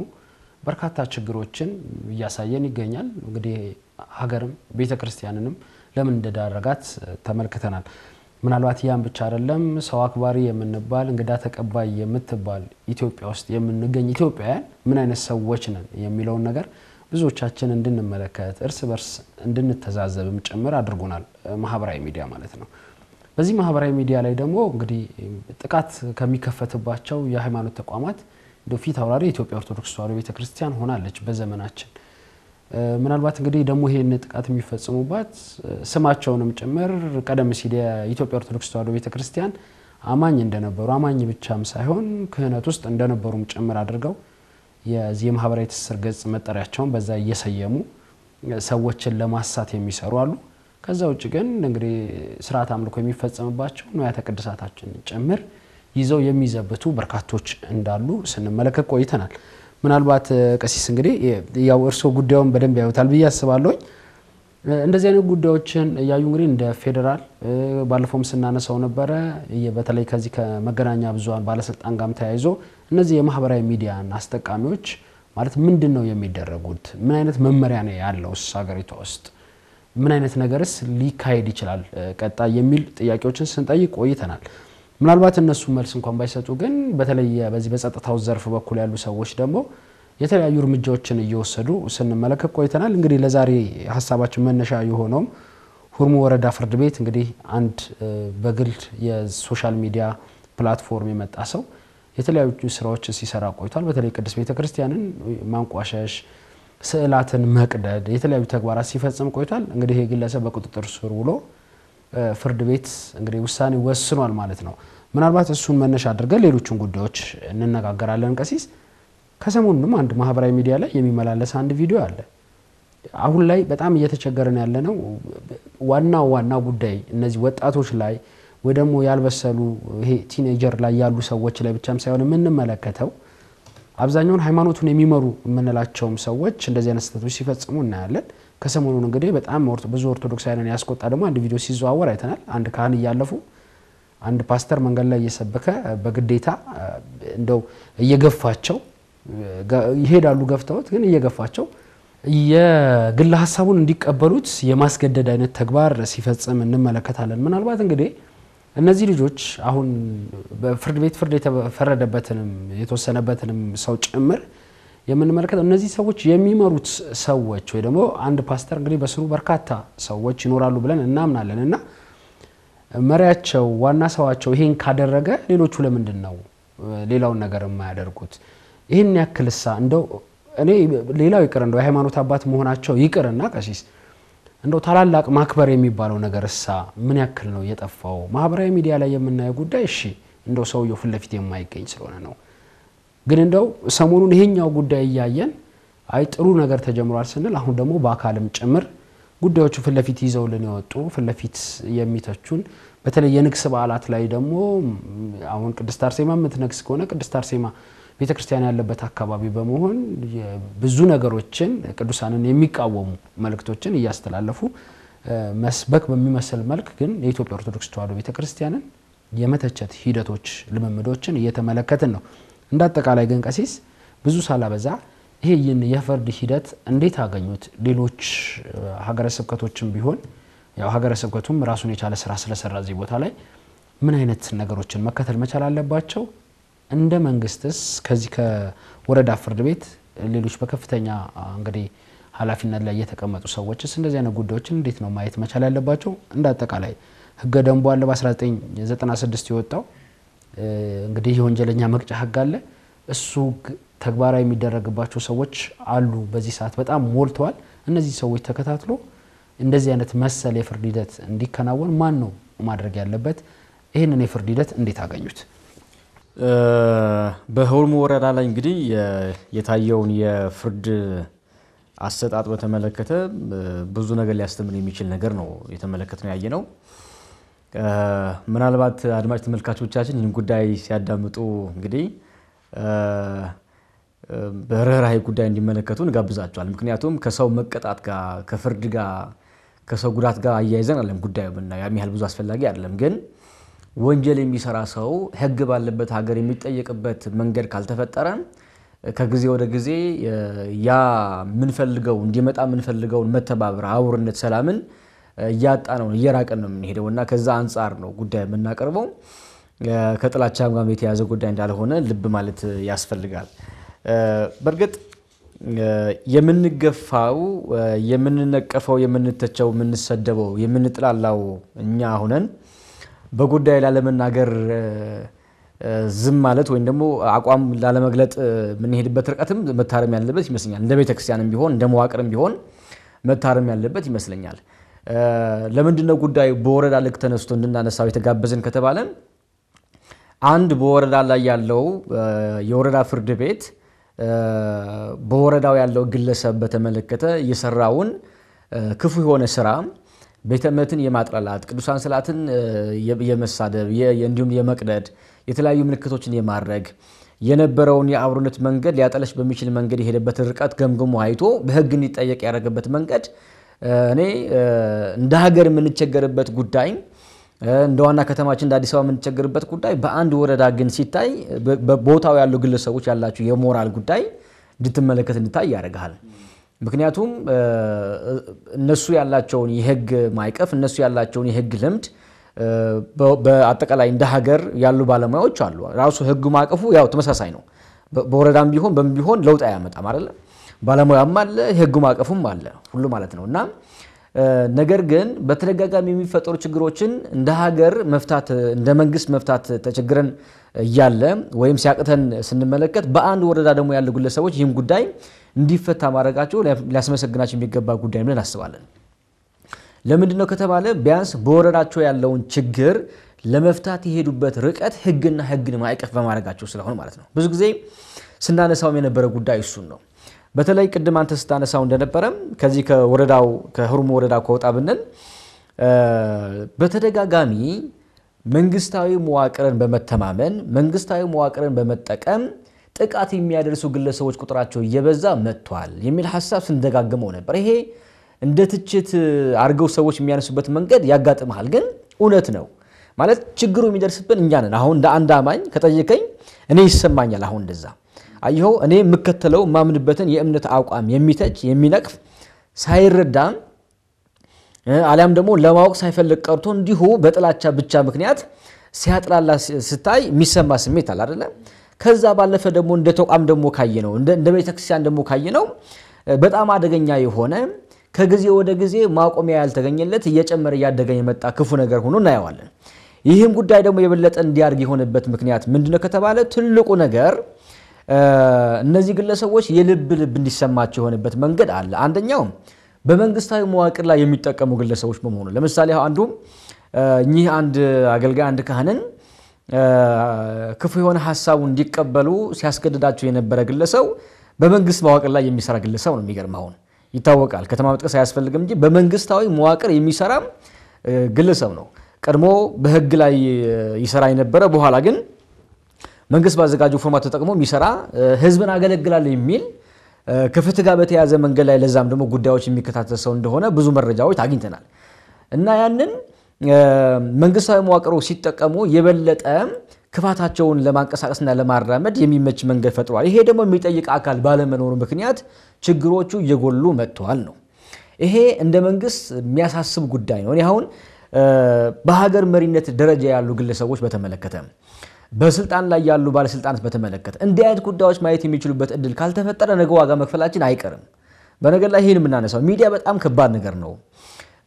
A: በርካታ ችግሮችን እያሳየን ይገኛል። እንግዲህ ሀገርም ቤተክርስቲያንንም ለምን እንደዳረጋት ተመልክተናል። ምናልባት ያን ብቻ አይደለም፣ ሰው አክባሪ የምንባል እንግዳ ተቀባይ የምትባል ኢትዮጵያ ውስጥ የምንገኝ ኢትዮጵያውያን ምን አይነት ሰዎች ነን የሚለውን ነገር ብዙዎቻችን እንድንመለከት እርስ በርስ እንድንተዛዘብም ጭምር አድርጎናል ማህበራዊ ሚዲያ ማለት ነው። በዚህ ማህበራዊ ሚዲያ ላይ ደግሞ እንግዲህ ጥቃት ከሚከፈትባቸው የሃይማኖት ተቋማት ፊት አውራሪ የኢትዮጵያ ኦርቶዶክስ ተዋሕዶ ቤተክርስቲያን ሆናለች በዘመናችን። ምናልባት እንግዲህ ደግሞ ይሄን ጥቃት የሚፈጽሙባት ስማቸውንም ጭምር ቀደም ሲል የኢትዮጵያ ኦርቶዶክስ ተዋሕዶ ቤተክርስቲያን አማኝ እንደነበሩ አማኝ ብቻም ሳይሆን ክህነት ውስጥ እንደነበሩም ጭምር አድርገው የዚህ ማህበራዊ ትስስር ገጽ መጠሪያቸውን በዛ እየሰየሙ ሰዎችን ለማሳት የሚሰሩ አሉ። ከዛ ውጭ ግን እንግዲህ ስርዓት አምልኮ የሚፈጸምባቸው ንዋያተ ቅድሳታችን ጭምር ይዘው የሚዘብቱ በርካቶች እንዳሉ ስንመለከት ቆይተናል። ምናልባት ቀሲስ እንግዲህ ያው እርሶ ጉዳዩን በደንብ ያዩታል ብዬ አስባለሁ። እንደዚህ አይነት ጉዳዮችን ያዩ እንግዲህ እንደ ፌደራል ባለፈውም ስናነሳው ነበረ፣ በተለይ ከዚህ ከመገናኛ ብዙሃን ባለስልጣን ጋርም ተያይዞ እነዚህ የማህበራዊ ሚዲያን አስጠቃሚዎች ማለት ምንድነው የሚደረጉት? ምን አይነት መመሪያ ነው ያለው ሀገሪቷ ውስጥ? ምን አይነት ነገርስ ሊካሄድ ይችላል ቀጣይ የሚል ጥያቄዎችን ስንጠይቅ ቆይተናል። ምናልባት እነሱ መልስ እንኳን ባይሰጡ ግን በተለይ በዚህ በጸጥታው ዘርፍ በኩል ያሉ ሰዎች ደግሞ የተለያዩ እርምጃዎችን እየወሰዱ ስንመለከት ቆይተናል። እንግዲህ ለዛሬ ሐሳባችን መነሻ የሆነው ሁርሙ ወረዳ ፍርድ ቤት እንግዲህ አንድ በግል የሶሻል ሚዲያ ፕላትፎርም የመጣ ሰው የተለያዩ ስራዎችን ሲሰራ ቆይቷል። በተለይ ቅድስት ቤተክርስቲያንን ማንቋሸሽ፣ ስዕላትን መቅደድ፣ የተለያዩ ተግባራት ሲፈጽም ቆይቷል። እንግዲህ ይሄ ግለሰብ በቁጥጥር ስር ውሎ ፍርድ ቤት እንግዲህ ውሳኔ ወስኗል ማለት ነው። ምናልባት እሱን መነሻ አድርገን ሌሎችን ጉዳዮች እንነጋገራለን። ቀሲስ፣ ከሰሞኑንም አንድ ማህበራዊ ሚዲያ ላይ የሚመላለስ አንድ ቪዲዮ አለ። አሁን ላይ በጣም እየተቸገረን ያለነው ዋና ጉዳይ እነዚህ ወጣቶች ላይ ወይ ደግሞ ያልበሰሉ ይሄ ቲኔጀር ላይ ያሉ ሰዎች ላይ ብቻም ሳይሆን የምንመለከተው አብዛኛውን ሃይማኖቱን የሚመሩ የምንላቸውም ሰዎች እንደዚህ አይነት ስህተቶች ሲፈጽሙ እናያለን። ከሰሞኑን እንግዲህ በጣም ብዙ ኦርቶዶክሳውያንን ያስቆጣ ደግሞ አንድ ቪዲዮ ሲዘዋወር አይተናል። አንድ ካህን እያለፉ አንድ ፓስተር መንገድ ላይ እየሰበከ በግዴታ እንደው እየገፋቸው ይሄዳሉ፣ ገፍተውት ግን እየገፋቸው የግል ሐሳቡን እንዲቀበሉት የማስገደድ አይነት ተግባር ሲፈጽም እንመለከታለን። ምናልባት እንግዲህ እነዚህ ልጆች አሁን በፍርድ ቤት ፍርድ የተፈረደበትንም የተወሰነበትንም ሰው ጭምር የምንመለከተው እነዚህ ሰዎች የሚመሩት ሰዎች ወይ ደግሞ አንድ ፓስተር እንግዲህ በስሩ በርካታ ሰዎች ይኖራሉ ብለን እናምናለን እና መሪያቸው ዋና ሰዋቸው ይሄን ካደረገ ሌሎቹ ለምንድን ነው ሌላውን ነገር የማያደርጉት? ይሄን ያክልሳ እንደው እኔ ሌላው ይቅር እንደው የሃይማኖት አባት መሆናቸው ይቅርና ቀሲስ እንደው ታላላቅ ማክበር የሚባለው ነገርሳ ምን ያክል ነው የጠፋው? ማህበራዊ ሚዲያ ላይ የምናየው ጉዳይ እሺ እንደው ሰውየው ፊት ለፊት የማይገኝ ስለሆነ ነው። ግን እንደው ሰሞኑን ይሄኛው ጉዳይ ያያየን አይ ጥሩ ነገር ተጀምሯል ስንል አሁን ደግሞ በአካልም ጭምር ጉዳዮቹ ፊት ለፊት ይዘውልን የወጡ ፊት ለፊት የሚተቹን በተለይ የንግስ በዓላት ላይ ደግሞ አሁን ቅድስት አርሴማ የምትነግስ ከሆነ ቅድስት አርሴማ ቤተክርስቲያን ያለበት አካባቢ በመሆን ብዙ ነገሮችን ቅዱሳንን የሚቃወሙ መልእክቶችን እያስተላለፉ መስበክ በሚመስል መልክ ግን የኢትዮጵያ ኦርቶዶክስ ተዋሕዶ ቤተክርስቲያንን የመተቸት ሂደቶች ልምምዶችን እየተመለከትን ነው። እንዳጠቃላይ ግን ቀሲስ ብዙ ሳላበዛ ይሄን የፍርድ ሂደት እንዴት አገኙት? ሌሎች ሀገረ ስብከቶችም ቢሆን ያው ሀገረ ስብከቱም ራሱን የቻለ ስራ ስለሰራ እዚህ ቦታ ላይ ምን አይነት ነገሮችን መከተል መቻል አለባቸው? እንደ መንግስትስ ከዚህ ከወረዳ ፍርድ ቤት ሌሎች በከፍተኛ እንግዲህ ኃላፊነት ላይ የተቀመጡ ሰዎችስ እንደዚህ አይነት ጉዳዮችን እንዴት ነው ማየት መቻል ያለባቸው? እንዳጠቃላይ ህገ ደንቡ አለ በ1996 የወጣው እንግዲህ የወንጀለኛ መቅጫ ህግ አለ። እሱ ተግባራዊ የሚደረግባቸው ሰዎች አሉ። በዚህ ሰዓት በጣም ሞልተዋል። እነዚህ ሰዎች ተከታትሎ እንደዚህ አይነት መሰል የፍርድ ሂደት እንዲከናወን ማን ነው ማድረግ ያለበት? ይሄንን የፍርድ ሂደት እንዴት አገኙት?
B: በሆልሙ ወረዳ ላይ እንግዲህ የታየውን የፍርድ አሰጣጥ በተመለከተ ብዙ ነገር ሊያስተምር የሚችል ነገር ነው የተመለከተው ያየነው። ምናልባት አድማጭ ተመልካቾቻችን ይህን ጉዳይ ሲያዳምጡ እንግዲህ በርህራሄ ጉዳይ እንዲመለከቱ እንጋብዛቸዋል። ምክንያቱም ከሰው መቀጣት ጋር ከፍርድ ጋር ከሰው ጉዳት ጋር አያይዘን አለም ጉዳዩ እና ያም ያህል ብዙ አስፈላጊ አይደለም። ግን ወንጀል የሚሰራ ሰው ህግ ባለበት ሀገር የሚጠየቅበት መንገድ ካልተፈጠረ ከጊዜ ወደ ጊዜ ያ ምንፈልገው እንዲመጣ ምንፈልገው መተባበር አውርነት ሰላምን ያጣ ነው እየራቀን ነው የምንሄደውና ከዛ አንፃር ነው ጉዳይ የምናቀርበው ከጥላቻም ጋር የተያዘ ጉዳይ እንዳልሆነ ልብ ማለት ያስፈልጋል። በርግጥ የምንገፋው የምንነቀፈው የምንተቸው የምንሰደበው የምንጥላላው እኛ ሆነን በጉዳይ ላለመናገር ዝም ማለት ወይም ደግሞ አቋም ላለመግለጥ ምን ሄድበት ርቀትም መታረም ያለበት ይመስለኛል። እንደ ቤተክርስቲያንም ቢሆን እንደ መዋቅርም ቢሆን መታረም ያለበት ይመስለኛል። ለምንድነው ጉዳዩ በወረዳ ልክ ተነስቶ እንድናነሳው የተጋበዘን ከተባለ አንድ በወረዳ ላይ ያለው የወረዳ ፍርድ ቤት በወረዳው ያለው ግለሰብ በተመለከተ የሰራውን ክፉ የሆነ ስራ ቤተመትን የማጥላላት ቅዱሳን ስላትን የመሳደብ እንዲሁም የመቅደድ የተለያዩ ምልክቶችን የማድረግ የነበረውን የአብሮነት መንገድ ሊያጠለሽ በሚችል መንገድ የሄደበት ርቀት ገምግሞ አይቶ በህግ እንዲጠየቅ ያደረገበት መንገድ እኔ እንደ ሀገር የምንቸገርበት ጉዳይ እንደዋና ከተማችን እንደ አዲስ አበባ የምንቸገርበት ጉዳይ በአንድ ወረዳ ግን ሲታይ በቦታው ያሉ ግለሰቦች ያላችሁ የሞራል ጉዳይ እንድትመለከት እንድታይ ያደርጋል። ምክንያቱም እነሱ ያላቸውን የህግ ማይቀፍ እነሱ ያላቸውን የህግ ልምድ በአጠቃላይ እንደ ሀገር ያሉ ባለሙያዎች አሉ። ራሱ ህግ ማቀፉ ያው ተመሳሳይ ነው። በወረዳም ቢሆን በምን ቢሆን ለውጥ ያመጣም አይደል? ባለሙያም አለ ህግ ማቀፉም አለ ሁሉ ማለት ነውና ነገር ግን በተደጋጋሚ የሚፈጠሩ ችግሮችን እንደ ሀገር መፍታት እንደ መንግስት መፍታት ተቸግረን ያለ ወይም ሲያቅተን ስንመለከት በአንድ ወረዳ ደግሞ ያሉ ግለሰቦች ይህን ጉዳይ እንዲፈታ ማድረጋቸው ሊያስመሰግናቸው የሚገባ ጉዳይ ብለን አስባለን። ለምንድነው ከተባለ ቢያንስ በወረዳቸው ያለውን ችግር ለመፍታት የሄዱበት ርቀት ህግና ህግን ማይቀፍ በማድረጋቸው ስለሆነ ማለት ነው። ብዙ ጊዜ ስናነሳው የነበረ ጉዳይ እሱን ነው። በተለይ ቅድም አንተ ስታነሳው እንደነበረ ከዚህ ከወረዳው ከሆልሙ ወረዳ ከወጣ ብንል በተደጋጋሚ መንግስታዊ መዋቅርን በመተማመን መንግስታዊ መዋቅርን በመጠቀም ጥቃት የሚያደርሱ ግለሰቦች ቁጥራቸው እየበዛ መጥቷል የሚል ሐሳብ ስንደጋግመው ነበር። ይሄ እንደ ትችት አርገው ሰዎች የሚያነሱበት መንገድ ያጋጥማል። ግን እውነት ነው ማለት ችግሩ የሚደርስብን እኛ ነን። አሁን እንደ አንድ አማኝ ከጠየቀኝ እኔ ይሰማኛል አሁን እንደዛ አይሆ እኔ መከተለው ማምንበትን የእምነት አቋም የሚተች የሚነቅፍ ሳይረዳም አለም ደግሞ ለማወቅ ሳይፈልግ ቀርቶ እንዲሁ በጥላቻ ብቻ ምክንያት ሲያጥላላ ስታይ የሚሰማ ስሜት አለ አይደል? ከዛ ባለፈ ደግሞ እንደ ተቋም ደግሞ ካየነው እንደ ቤተክርስቲያን ደግሞ ካየነው በጣም አደገኛ የሆነ ከጊዜ ወደ ጊዜ ማቆሚያ ያልተገኘለት እየጨመረ ያደገ የመጣ ክፉ ነገር ሆኖ እናያዋለን። ይህም ጉዳይ ደግሞ የበለጠ እንዲያርግ የሆነበት ምክንያት ምንድነው ከተባለ ትልቁ ነገር እነዚህ ግለሰቦች የልብ እንዲሰማቸው የሆነበት መንገድ አለ። አንደኛው በመንግስታዊ መዋቅር ላይ የሚጠቀሙ ግለሰቦች በመሆኑ ለምሳሌ አንዱ እኚህ አንድ አገልጋይ አንድ ካህንን ክፉ የሆነ ሐሳቡን እንዲቀበሉ ሲያስገድዳቸው የነበረ ግለሰብ በመንግስት መዋቅር ላይ የሚሰራ ግለሰብ ነው። የሚገርመው ይታወቃል። ከተማ መጥቀስ አያስፈልግም እንጂ በመንግስታዊ መዋቅር የሚሰራ ግለሰብ ነው። ቀድሞ በህግ ላይ ይሰራ የነበረ በኋላ ግን መንግስት ባዘጋጀው ፎርማት ተጠቅሞ የሚሰራ ህዝብን አገለግላል የሚል ከፍትህ ጋር በተያያዘ መንገድ ላይ ለዛም ደግሞ ጉዳዮች የሚከታተል ሰው እንደሆነ ብዙ መረጃዎች አግኝተናል። እና ያንን መንግስታዊ መዋቅሩ ሲጠቀሙ የበለጠ ክፋታቸውን ለማንቀሳቀስና ለማራመድ የሚመች መንገድ ፈጥሯል። ይሄ ደግሞ የሚጠይቅ አካል ባለመኖሩ ምክንያት ችግሮቹ እየጎሉ መጥተዋል ነው። ይሄ እንደ መንግስት የሚያሳስብ ጉዳይ ነው። እኔ አሁን በሀገር መሪነት ደረጃ ያሉ ግለሰቦች በተመለከተ በስልጣን ላይ ያሉ ባለስልጣናት በተመለከተ እንዲህ አይነት ጉዳዮች ማየት የሚችሉበት እድል ካልተፈጠረ ነገ ዋጋ መክፈላችን አይቀርም። በነገር ላይ ይሄን የምናነሳው ሚዲያ በጣም ከባድ ነገር ነው።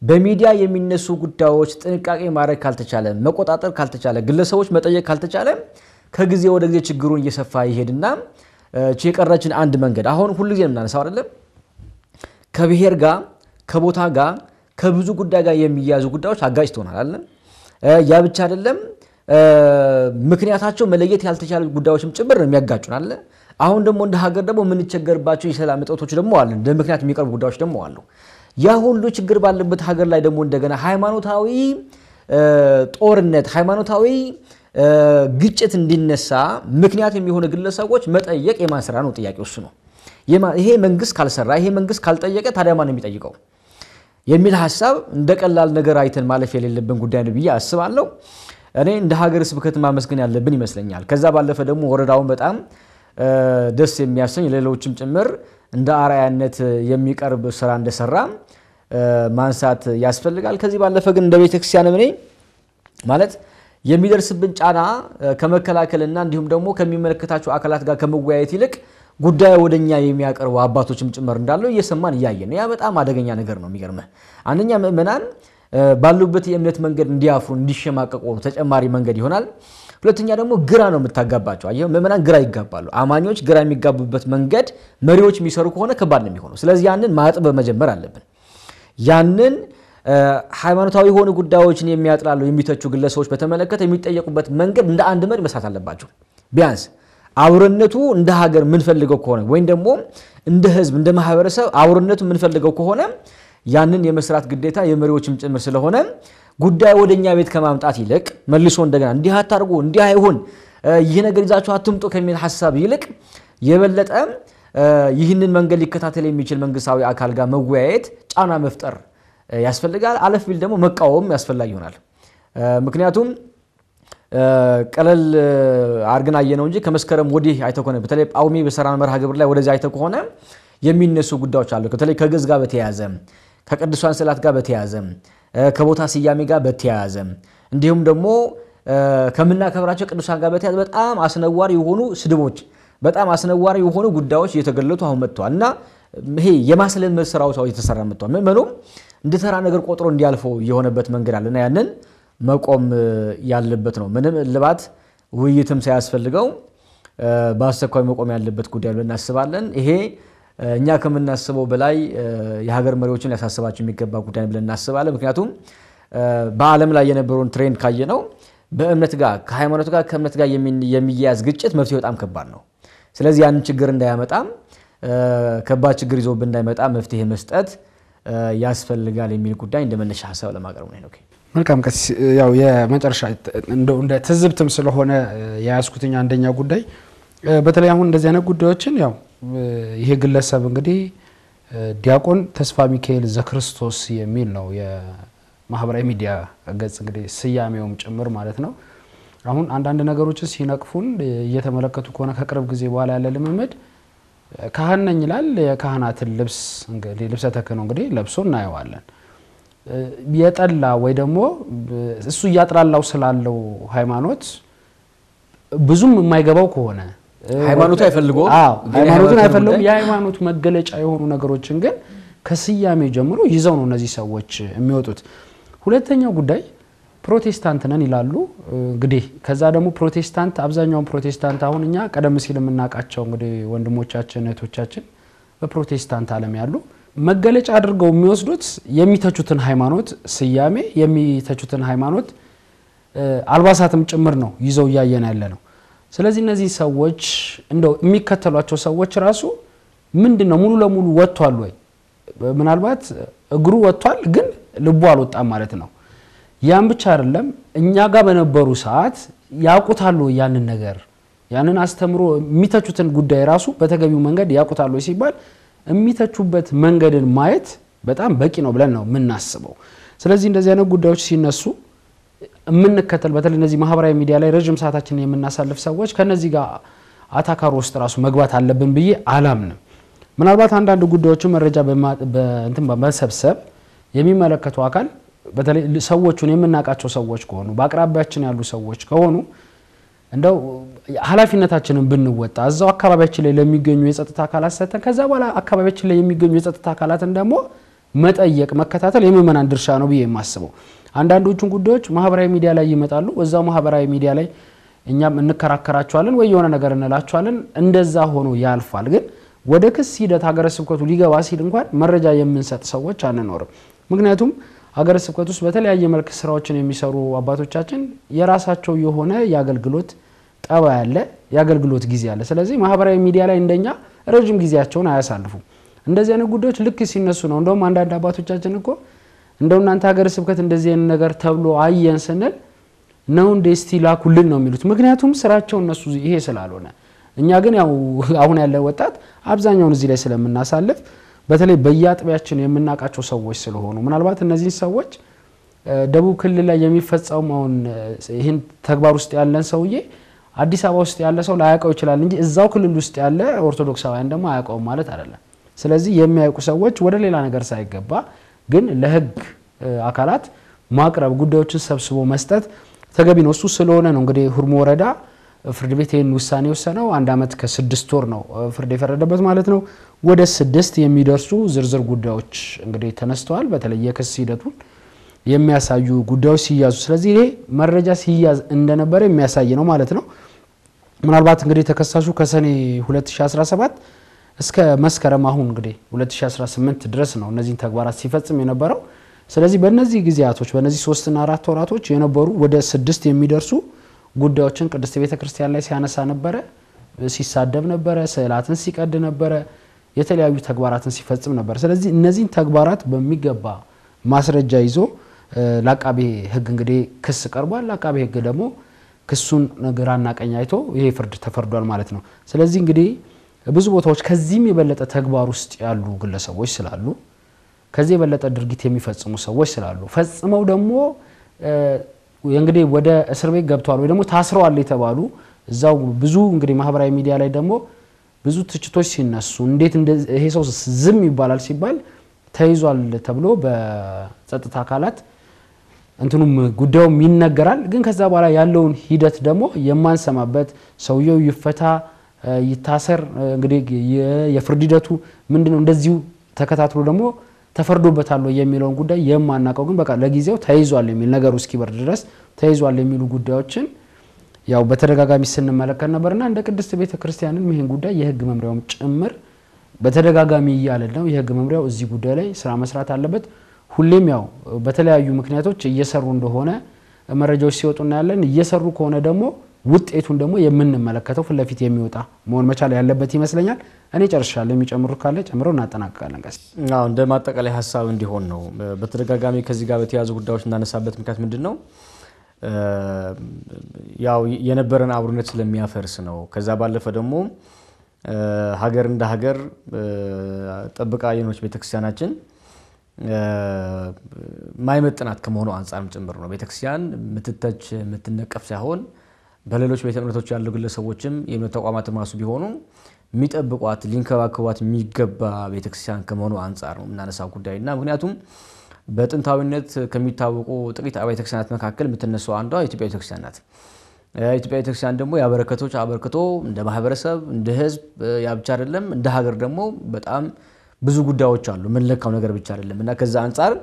B: በሚዲያ የሚነሱ ጉዳዮች ጥንቃቄ ማድረግ ካልተቻለ መቆጣጠር ካልተቻለ ግለሰቦች መጠየቅ ካልተቻለ ከጊዜ ወደ ጊዜ ችግሩን እየሰፋ ይሄድና የቀረችን አንድ መንገድ አሁን ሁሉ ጊዜ የምናነሳው አይደለም ከብሔር ጋር ከቦታ ጋር ከብዙ ጉዳይ ጋር የሚያዙ ጉዳዮች አጋጭ ተሆናል አይደል? ያ ብቻ አይደለም ምክንያታቸው መለየት ያልተቻለ ጉዳዮችም ጭምር ነው የሚያጋጩን አለ። አሁን ደግሞ እንደ ሀገር ደግሞ የምንቸገርባቸው የሰላም እጦቶች ደግሞ አሉ። እንደ ምክንያት የሚቀርቡ ጉዳዮች ደግሞ አሉ። ያ ሁሉ ችግር ባለበት ሀገር ላይ ደግሞ እንደገና ሃይማኖታዊ ጦርነት ሃይማኖታዊ ግጭት እንዲነሳ ምክንያት የሚሆኑ ግለሰቦች መጠየቅ የማን ስራ ነው? ጥያቄው እሱ ነው። ይሄ መንግስት ካልሰራ ይሄ መንግስት ካልጠየቀ ታዲያ ማን ነው የሚጠይቀው የሚል ሐሳብ እንደቀላል ነገር አይተን ማለፍ የሌለብን ጉዳይ ነው ብዬ አስባለሁ። እኔ እንደ ሀገር ስብከት ማመስገን ያለብን ይመስለኛል። ከዛ ባለፈ ደግሞ ወረዳውን በጣም ደስ የሚያሰኝ ሌሎችም ጭምር እንደ አርአያነት የሚቀርብ ስራ እንደሰራ ማንሳት ያስፈልጋል። ከዚህ ባለፈ ግን እንደ ቤተክርስቲያን እኔ ማለት የሚደርስብን ጫና ከመከላከልና እንዲሁም ደግሞ ከሚመለከታቸው አካላት ጋር ከመወያየት ይልቅ ጉዳዩ ወደኛ የሚያቀርቡ አባቶችም ጭምር እንዳለው እየሰማን እያየን ያ በጣም አደገኛ ነገር ነው። የሚገርመው አንደኛ ምእመናን ባሉበት የእምነት መንገድ እንዲያፍሩ እንዲሸማቀቁ ተጨማሪ መንገድ ይሆናል። ሁለተኛ ደግሞ ግራ ነው የምታጋባቸው። አየው ምእመናን ግራ ይጋባሉ። አማኞች ግራ የሚጋቡበት መንገድ መሪዎች የሚሰሩ ከሆነ ከባድ ነው የሚሆነው። ስለዚህ ያንን ማጥበብ መጀመር አለብን። ያንን ሃይማኖታዊ የሆኑ ጉዳዮችን የሚያጥላሉ የሚተቹ ግለሰቦች በተመለከተ የሚጠየቁበት መንገድ እንደ አንድ መሪ መስራት አለባቸው። ቢያንስ አውርነቱ እንደ ሀገር ምን ፈልገው ከሆነ ወይም ደግሞ እንደ ህዝብ እንደ ማህበረሰብ አውርነቱ ምን ፈልገው ከሆነ ያንን የመስራት ግዴታ የመሪዎችም ጭምር ስለሆነ ጉዳይ ወደኛ ቤት ከማምጣት ይልቅ መልሶ እንደገና እንዲህ አታርጉ እንዲህ አይሁን ይሄ ነገር ይዛችሁ አትምጡ ከሚል ሐሳብ ይልቅ የበለጠ ይህንን መንገድ ሊከታተል የሚችል መንግስታዊ አካል ጋር መወያየት ጫና መፍጠር ያስፈልጋል። አለፍ ቢል ደግሞ መቃወም ያስፈልጋል ይሆናል። ምክንያቱም ቀለል አርግና አየነው እንጂ ከመስከረም ወዲህ አይተኮነ በተለይ ጳውሜ በሰራን መርሃ ግብር ላይ ወደዚህ አይተኮነ የሚነሱ ጉዳዮች አሉ። በተለይ ከግዕዝ ጋር በተያያዘ ከቅዱሳን ስዕላት ጋር በተያያዘ ከቦታ ስያሜ ጋር በተያያዘ እንዲሁም ደግሞ ከምናከብራቸው ቅዱሳን ጋር በተያያዘ በጣም አስነዋሪ የሆኑ ስድቦች በጣም አስነዋሪ የሆኑ ጉዳዮች እየተገለጡ አሁን መጥተዋልና ይሄ የማስለል መስራውታው እየተሰራ መጥቷል። ምንም እንደተራ ነገር ቆጥሮ እንዲያልፈው የሆነበት መንገድ አለና ያንን መቆም ያለበት ነው። ምንም ልባት ውይይትም ሳያስፈልገው በአስቸኳይ መቆም ያለበት ጉዳይ ነው እናስባለን። ይሄ እኛ ከምናስበው በላይ የሀገር መሪዎችን ያሳስባቸው የሚገባ ጉዳይ ብለን እናስባለን። ምክንያቱም በዓለም ላይ የነበረውን ትሬንድ ካየነው በእምነት ጋር ከሃይማኖት ጋር ከእምነት ጋር የሚያያዝ ግጭት መፍትሄው በጣም ከባድ ነው። ስለዚህ ያን ችግር እንዳያመጣም ከባድ ችግር ይዞብን እንዳይመጣ መፍትሄ መስጠት ያስፈልጋል የሚል ጉዳይ እንደመነሻ ሐሳብ ለማቅረብ ነው። ኦኬ
A: መልካም ቀስ ያው የመጨረሻ እንደ ትዝብትም ስለሆነ ያስኩትኛ አንደኛ ጉዳይ በተለይ አሁን እንደዚህ አይነት ጉዳዮችን ያው ይሄ ግለሰብ እንግዲህ ዲያቆን ተስፋ ሚካኤል ዘክርስቶስ የሚል ነው የማህበራዊ ሚዲያ ገጽ እንግዲህ ስያሜውም ጭምር ማለት ነው። አሁን አንዳንድ ነገሮችን ሲነቅፉን እየተመለከቱ ከሆነ ከቅርብ ጊዜ በኋላ ያለ ልምምድ ካህን ነኝ ይላል። የካህናትን ልብስ እንግዲህ ልብሰ ተክህኖ እንግዲህ ለብሶ እናየዋለን። የጠላ ወይ ደግሞ እሱ ያጥላላው ስላለው ሃይማኖት ብዙም የማይገባው ከሆነ
B: ሃይማኖቱ አይፈልገው
A: ሃይማኖቱን አይፈልገው የሃይማኖት መገለጫ የሆኑ ነገሮችን ግን ከስያሜ ጀምሮ ይዘው ነው እነዚህ ሰዎች የሚወጡት። ሁለተኛው ጉዳይ ፕሮቴስታንት ነን ይላሉ። እንግዲህ ከዛ ደግሞ ፕሮቴስታንት አብዛኛው ፕሮቴስታንት አሁን እኛ ቀደም ሲል የምናቃቸው እንግዲህ ወንድሞቻችን እህቶቻችን በፕሮቴስታንት ዓለም ያሉ መገለጫ አድርገው የሚወስዱት የሚተቹትን ሃይማኖት ስያሜ የሚተቹትን ሃይማኖት አልባሳትም ጭምር ነው ይዘው ያየና ያለ ነው። ስለዚህ እነዚህ ሰዎች እንደው የሚከተሏቸው ሰዎች ራሱ ምንድነው ሙሉ ለሙሉ ወጥቷል ወይ ምናልባት እግሩ ወጥቷል ግን ልቡ አልወጣም ማለት ነው። ያን ብቻ አይደለም እኛ ጋር በነበሩ ሰዓት ያቁታሉ ያንን ነገር ያንን አስተምሮ የሚተቹትን ጉዳይ ራሱ በተገቢው መንገድ ያቁታሉ ሲባል የሚተቹበት መንገድን ማየት በጣም በቂ ነው ብለን ነው የምናስበው። ስለዚህ እንደዚህ አይነት ጉዳዮች ሲነሱ የምንከተል በተለይ እነዚህ ማህበራዊ ሚዲያ ላይ ረጅም ሰዓታችንን የምናሳልፍ ሰዎች ከነዚህ ጋር አታካር ውስጥ ራሱ መግባት አለብን ብዬ አላምንም። ምናልባት አንዳንድ ጉዳዮችን መረጃ በመሰብሰብ የሚመለከቱ አካል በተለይ ሰዎቹን የምናቃቸው ሰዎች ከሆኑ በአቅራቢያችን ያሉ ሰዎች ከሆኑ እንደው ኃላፊነታችንን ብንወጣ እዛው አካባቢያችን ላይ ለሚገኙ የጸጥታ አካላት ሰተን ከዛ በኋላ አካባቢያችን ላይ የሚገኙ የጸጥታ አካላትን ደግሞ መጠየቅ መከታተል የምእመናን ድርሻ ነው ብዬ የማስበው። አንዳንዶቹን ጉዳዮች ማህበራዊ ሚዲያ ላይ ይመጣሉ። እዛው ማህበራዊ ሚዲያ ላይ እኛም እንከራከራቸዋለን ወይ የሆነ ነገር እንላቸዋለን እንደዛ ሆኖ ያልፋል። ግን ወደ ክስ ሂደት ሀገረ ስብከቱ ሊገባ ሲል እንኳን መረጃ የምንሰጥ ሰዎች አንኖርም። ምክንያቱም ሀገረ ስብከት ውስጥ በተለያየ መልክ ስራዎችን የሚሰሩ አባቶቻችን የራሳቸው የሆነ ያገልግሎት ጠባ ያለ ያገልግሎት ጊዜ አለ ስለዚህ ማህበራዊ ሚዲያ ላይ እንደኛ ረጅም ጊዜያቸውን አያሳልፉም እንደዚህ አይነት ጉዳዮች ልክ ሲነሱ ነው እንደውም አንዳንድ አባቶቻችን እኮ እንደው እናንተ ሀገረ ስብከት እንደዚህ አይነት ነገር ተብሎ አየን ስንል ነው እንደስቲ ላኩልን ነው የሚሉት ምክንያቱም ስራቸው እነሱ ይሄ ስላልሆነ እኛ ግን ያው አሁን ያለው ወጣት አብዛኛውን እዚህ ላይ ስለምናሳልፍ በተለይ በያጥቢያችን የምናቃቸው ሰዎች ስለሆኑ ምናልባት እነዚህ ሰዎች ደቡብ ክልል ላይ የሚፈጸመውን ይሄን ተግባር ውስጥ ያለን ሰውዬ አዲስ አበባ ውስጥ ያለ ሰው ላያቀው ይችላል እንጂ እዛው ክልል ውስጥ ያለ ኦርቶዶክሳውያን ደግሞ አያቀው ማለት አይደለም ስለዚህ የሚያውቁ ሰዎች ወደ ሌላ ነገር ሳይገባ ግን ለህግ አካላት ማቅረብ ጉዳዮችን ሰብስቦ መስጠት ተገቢ ነው እሱ ስለሆነ ነው እንግዲህ ሁርሞ ወረዳ ፍርድ ቤት ይሄን ውሳኔ ወሰነው 1 አመት ከ6 ወር ነው ፍርድ የፈረደበት ማለት ነው ወደ 6 የሚደርሱ ዝርዝር ጉዳዮች እንግዲህ ተነስተዋል በተለይ የክስ ሂደቱን የሚያሳዩ ጉዳዮች ሲያዙ ስለዚህ ይሄ መረጃ ሲያዝ እንደነበረ የሚያሳይ ነው ማለት ነው ምናልባት እንግዲህ ተከሳሹ ከሰኔ 2017 እስከ መስከረም አሁን እንግዲህ 2018 ድረስ ነው እነዚህን ተግባራት ሲፈጽም የነበረው ስለዚህ በእነዚህ ጊዜያቶች በእነዚህ 3 እና 4 ወራቶች የነበሩ ወደ 6 የሚደርሱ ጉዳዮችን ቅድስት ቤተክርስቲያን ላይ ሲያነሳ ነበረ ሲሳደብ ነበረ ስዕላትን ሲቀድ ነበረ የተለያዩ ተግባራትን ሲፈጽም ነበር ስለዚህ እነዚህን ተግባራት በሚገባ ማስረጃ ይዞ ለአቃቤ ህግ እንግዲህ ክስ ቀርቧል ለአቃቤ ህግ ደግሞ ክሱን ግራና ቀኝ አይቶ ይሄ ፍርድ ተፈርዷል ማለት ነው ስለዚህ እንግዲህ ብዙ ቦታዎች ከዚህም የበለጠ ተግባር ውስጥ ያሉ ግለሰቦች ስላሉ ከዚህ የበለጠ ድርጊት የሚፈጽሙ ሰዎች ስላሉ ፈጽመው ደግሞ እንግዲህ ወደ እስር ቤት ገብተዋል ወይ ደግሞ ታስረዋል የተባሉ እዛው ብዙ እንግዲህ ማህበራዊ ሚዲያ ላይ ደግሞ ብዙ ትችቶች ሲነሱ እንዴት ይሄ ሰው ዝም ይባላል ሲባል ተይዟል ተብሎ በጸጥታ አካላት እንትኑም ጉዳዩም ይነገራል ግን ከዛ በኋላ ያለውን ሂደት ደግሞ የማንሰማበት ሰውየው ይፈታ ይታሰር እንግዲህ የፍርድ ሂደቱ ምንድነው እንደዚሁ ተከታትሎ ደግሞ ተፈርዶበታል የሚለውን ጉዳይ የማናቀው ግን በቃ ለጊዜው ተይዟል የሚል ነገር እስኪበርድ ድረስ ተይዟል የሚሉ ጉዳዮችን ያው በተደጋጋሚ ስንመለከት ነበርና እንደ ቅድስት ቤተክርስቲያንን ይሄን ጉዳይ የህግ መምሪያውም ጭምር በተደጋጋሚ ይያለ ነው የህግ መምሪያው እዚህ ጉዳይ ላይ ስራ መስራት አለበት ሁሌም ያው በተለያዩ ምክንያቶች እየሰሩ እንደሆነ መረጃዎች ሲወጡና ያለን እየሰሩ ከሆነ ደግሞ ውጤቱን ደግሞ የምንመለከተው ፍለፊት የሚወጣ መሆን መቻል ያለበት ይመስለኛል እኔ ጨርሻለሁ የሚጨምሩ ካለ ጨምረው እናጠናቀቃለን ጋር
B: አዎ እንደ ማጠቃለያ ሐሳብ እንዲሆን ነው በተደጋጋሚ ከዚህ ጋር በተያያዙ ጉዳዮች እናነሳበት ምክንያት ምንድነው ያው የነበረን አብሮነት ስለሚያፈርስ ነው ከዛ ባለፈ ደግሞ ሀገር እንደ ሀገር ጠብቃ የኖች ቤተክርስቲያናችን ማይመጥናት ከመሆኑ አንፃርም ጭምር ነው ቤተክርስቲያን ምትተች ምትነቀፍ ሳይሆን በሌሎች ቤተ እምነቶች ያሉ ግለሰቦችም የእምነት ተቋማት ማሱ ቢሆኑ የሚጠብቋት ሊንከባከቧት የሚገባ ቤተክርስቲያን ከመሆኑ አንፃር ነው እናነሳው ጉዳይና ምክንያቱም በጥንታዊነት ከሚታወቁ ጥቂት አብያተ ክርስቲያናት መካከል የምትነሳው አንዷ ኢትዮጵያ ቤተክርስቲያን ናት ኢትዮጵያ ቤተክርስቲያን ደግሞ ያበረከቶች አበርክቶ እንደ ማህበረሰብ እንደ ህዝብ ያብቻ አይደለም እንደ ሀገር ደግሞ በጣም ብዙ ጉዳዮች አሉ መለካው ነገር ብቻ አይደለም እና ከዛ አንፃር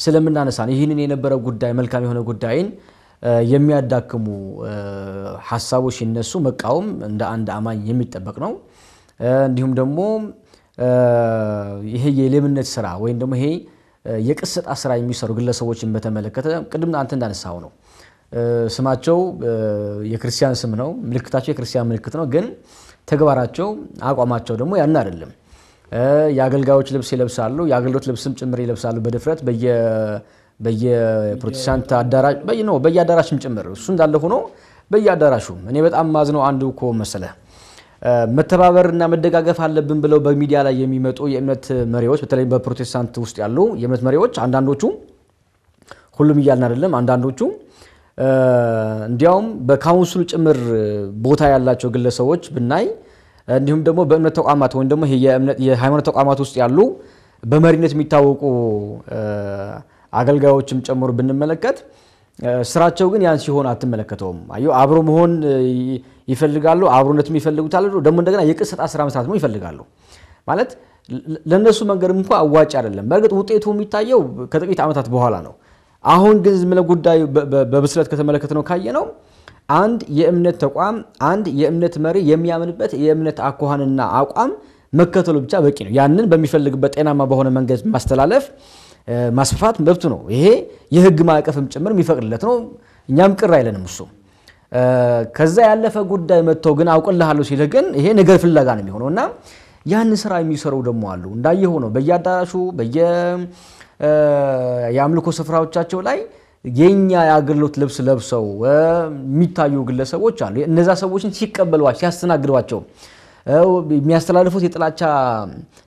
B: ስለምናነሳ ይሄንን የነበረ ጉዳይ መልካም የሆነ ጉዳይን የሚያዳክሙ ሐሳቦች ሲነሱ መቃወም እንደ አንድ አማኝ የሚጠበቅ ነው እንዲሁም ደግሞ ይሄ የሌብነት ስራ ወይ ደግሞ ይሄ የቅስጣ ስራ የሚሰሩ ግለሰቦችን በተመለከተ ቅድም አንተ እንዳነሳው ነው ስማቸው የክርስቲያን ስም ነው ምልክታቸው የክርስቲያን ምልክት ነው ግን ተግባራቸው አቋማቸው ደግሞ ያን አይደለም ያገልጋዮች ልብስ ይለብሳሉ ያገልግሎት ልብስም ጭምር ይለብሳሉ በድፍረት በየፕሮቴስታንት አዳራሽ በየአዳራሽም ጭምር እሱ እንዳለ ሆኖ በየአዳራሹ እኔ በጣም ማዝነው አንዱ እኮ መሰለ መተባበርና መደጋገፍ አለብን ብለው በሚዲያ ላይ የሚመጡ የእምነት መሪዎች በተለይ በፕሮቴስታንት ውስጥ ያሉ የእምነት መሪዎች አንዳንዶቹ ሁሉም ይያልና አይደለም አንዳንዶቹ እንዲያውም በካውንስሉ ጭምር ቦታ ያላቸው ግለሰቦች ብናይ እንዲሁም ደግሞ በእምነት ተቋማት ወይ ደግሞ የሃይማኖት ተቋማት ውስጥ ያሉ በመሪነት የሚታወቁ አገልጋዮችም ጨምሮ ብንመለከት ስራቸው ግን ያን ሲሆን አትመለከተውም አዩ አብሮ መሆን ይፈልጋሉ አብሮነትም ይፈልጉታል ደግሞ እንደገና የቅስጣ ስራ መስራት ነው ይፈልጋሉ ማለት ለነሱ መንገር እንኳን አዋጭ አይደለም በእርግጥ ውጤቱ የሚታየው ከጥቂት አመታት በኋላ ነው አሁን ግን ዝምለ ጉዳይ በብስለት ከተመለከተነው ካየነው አንድ የእምነት ተቋም አንድ የእምነት መሪ የሚያምንበት የእምነት አኳኋንና አቋም መከተሉ ብቻ በቂ ነው ያንን በሚፈልግበት ጤናማ በሆነ መንገድ ማስተላለፍ ማስፋፋት መብቱ ነው። ይሄ የህግ ማዕቀፍም ጭምር የሚፈቅድለት ነው። እኛም ቅር አይለንም እሱ። ከዛ ያለፈ ጉዳይ መጥተው ግን አውቅልሃለሁ ሲል ግን ይሄ ነገር ፍለጋ ነው የሚሆነውና ያን ስራ የሚሰሩ ደግሞ አሉ። እንዳየው ነው በየአዳራሹ የአምልኮ ስፍራዎቻቸው ላይ የኛ የአገልግሎት ልብስ ለብሰው የሚታዩ ግለሰቦች አሉ። እነዛ ሰዎችን ሲቀበሏቸው ሲያስተናግዷቸው የሚያስተላልፉት የጥላቻ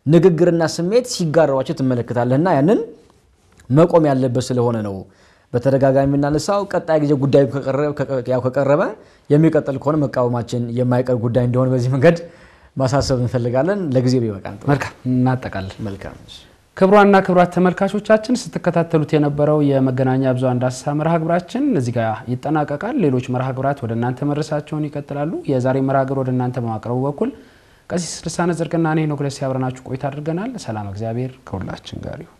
B: ንግግርና ስሜት ሲጋራዋቸው ትመለከታለህና ያንን መቆም ያለበት ስለሆነ ነው በተደጋጋሚ እናነሳው። ቀጣይ ጊዜ ጉዳዩ ከቀረበ የሚቀጥል ከሆነ መቃወማችን የማይቀር ጉዳይ እንደሆነ በዚህ መንገድ ማሳሰብ እንፈልጋለን። ለጊዜው ይበቃል።
A: መልካም እናጠቃለን።
B: መልካም
A: ክብሯና ክብራት ተመልካቾቻችን ስትከታተሉት የነበረው የመገናኛ ብዙሃን ዳሰሳ መርሃ ግብራችን እዚህ ጋር ይጠናቀቃል። ሌሎች መርሃ ግብራት ወደ እናንተ መድረሳቸውን ይቀጥላሉ። የዛሬ መርሃ ግብር ወደ እናንተ በማቅረቡ በኩል ቀሲስ ልሳነ ጽድቅና እኔ ኖክለስ ያብረናችሁ ቆይታ አድርገናል። ሰላም እግዚአብሔር ከሁላችን ጋር ይሁን።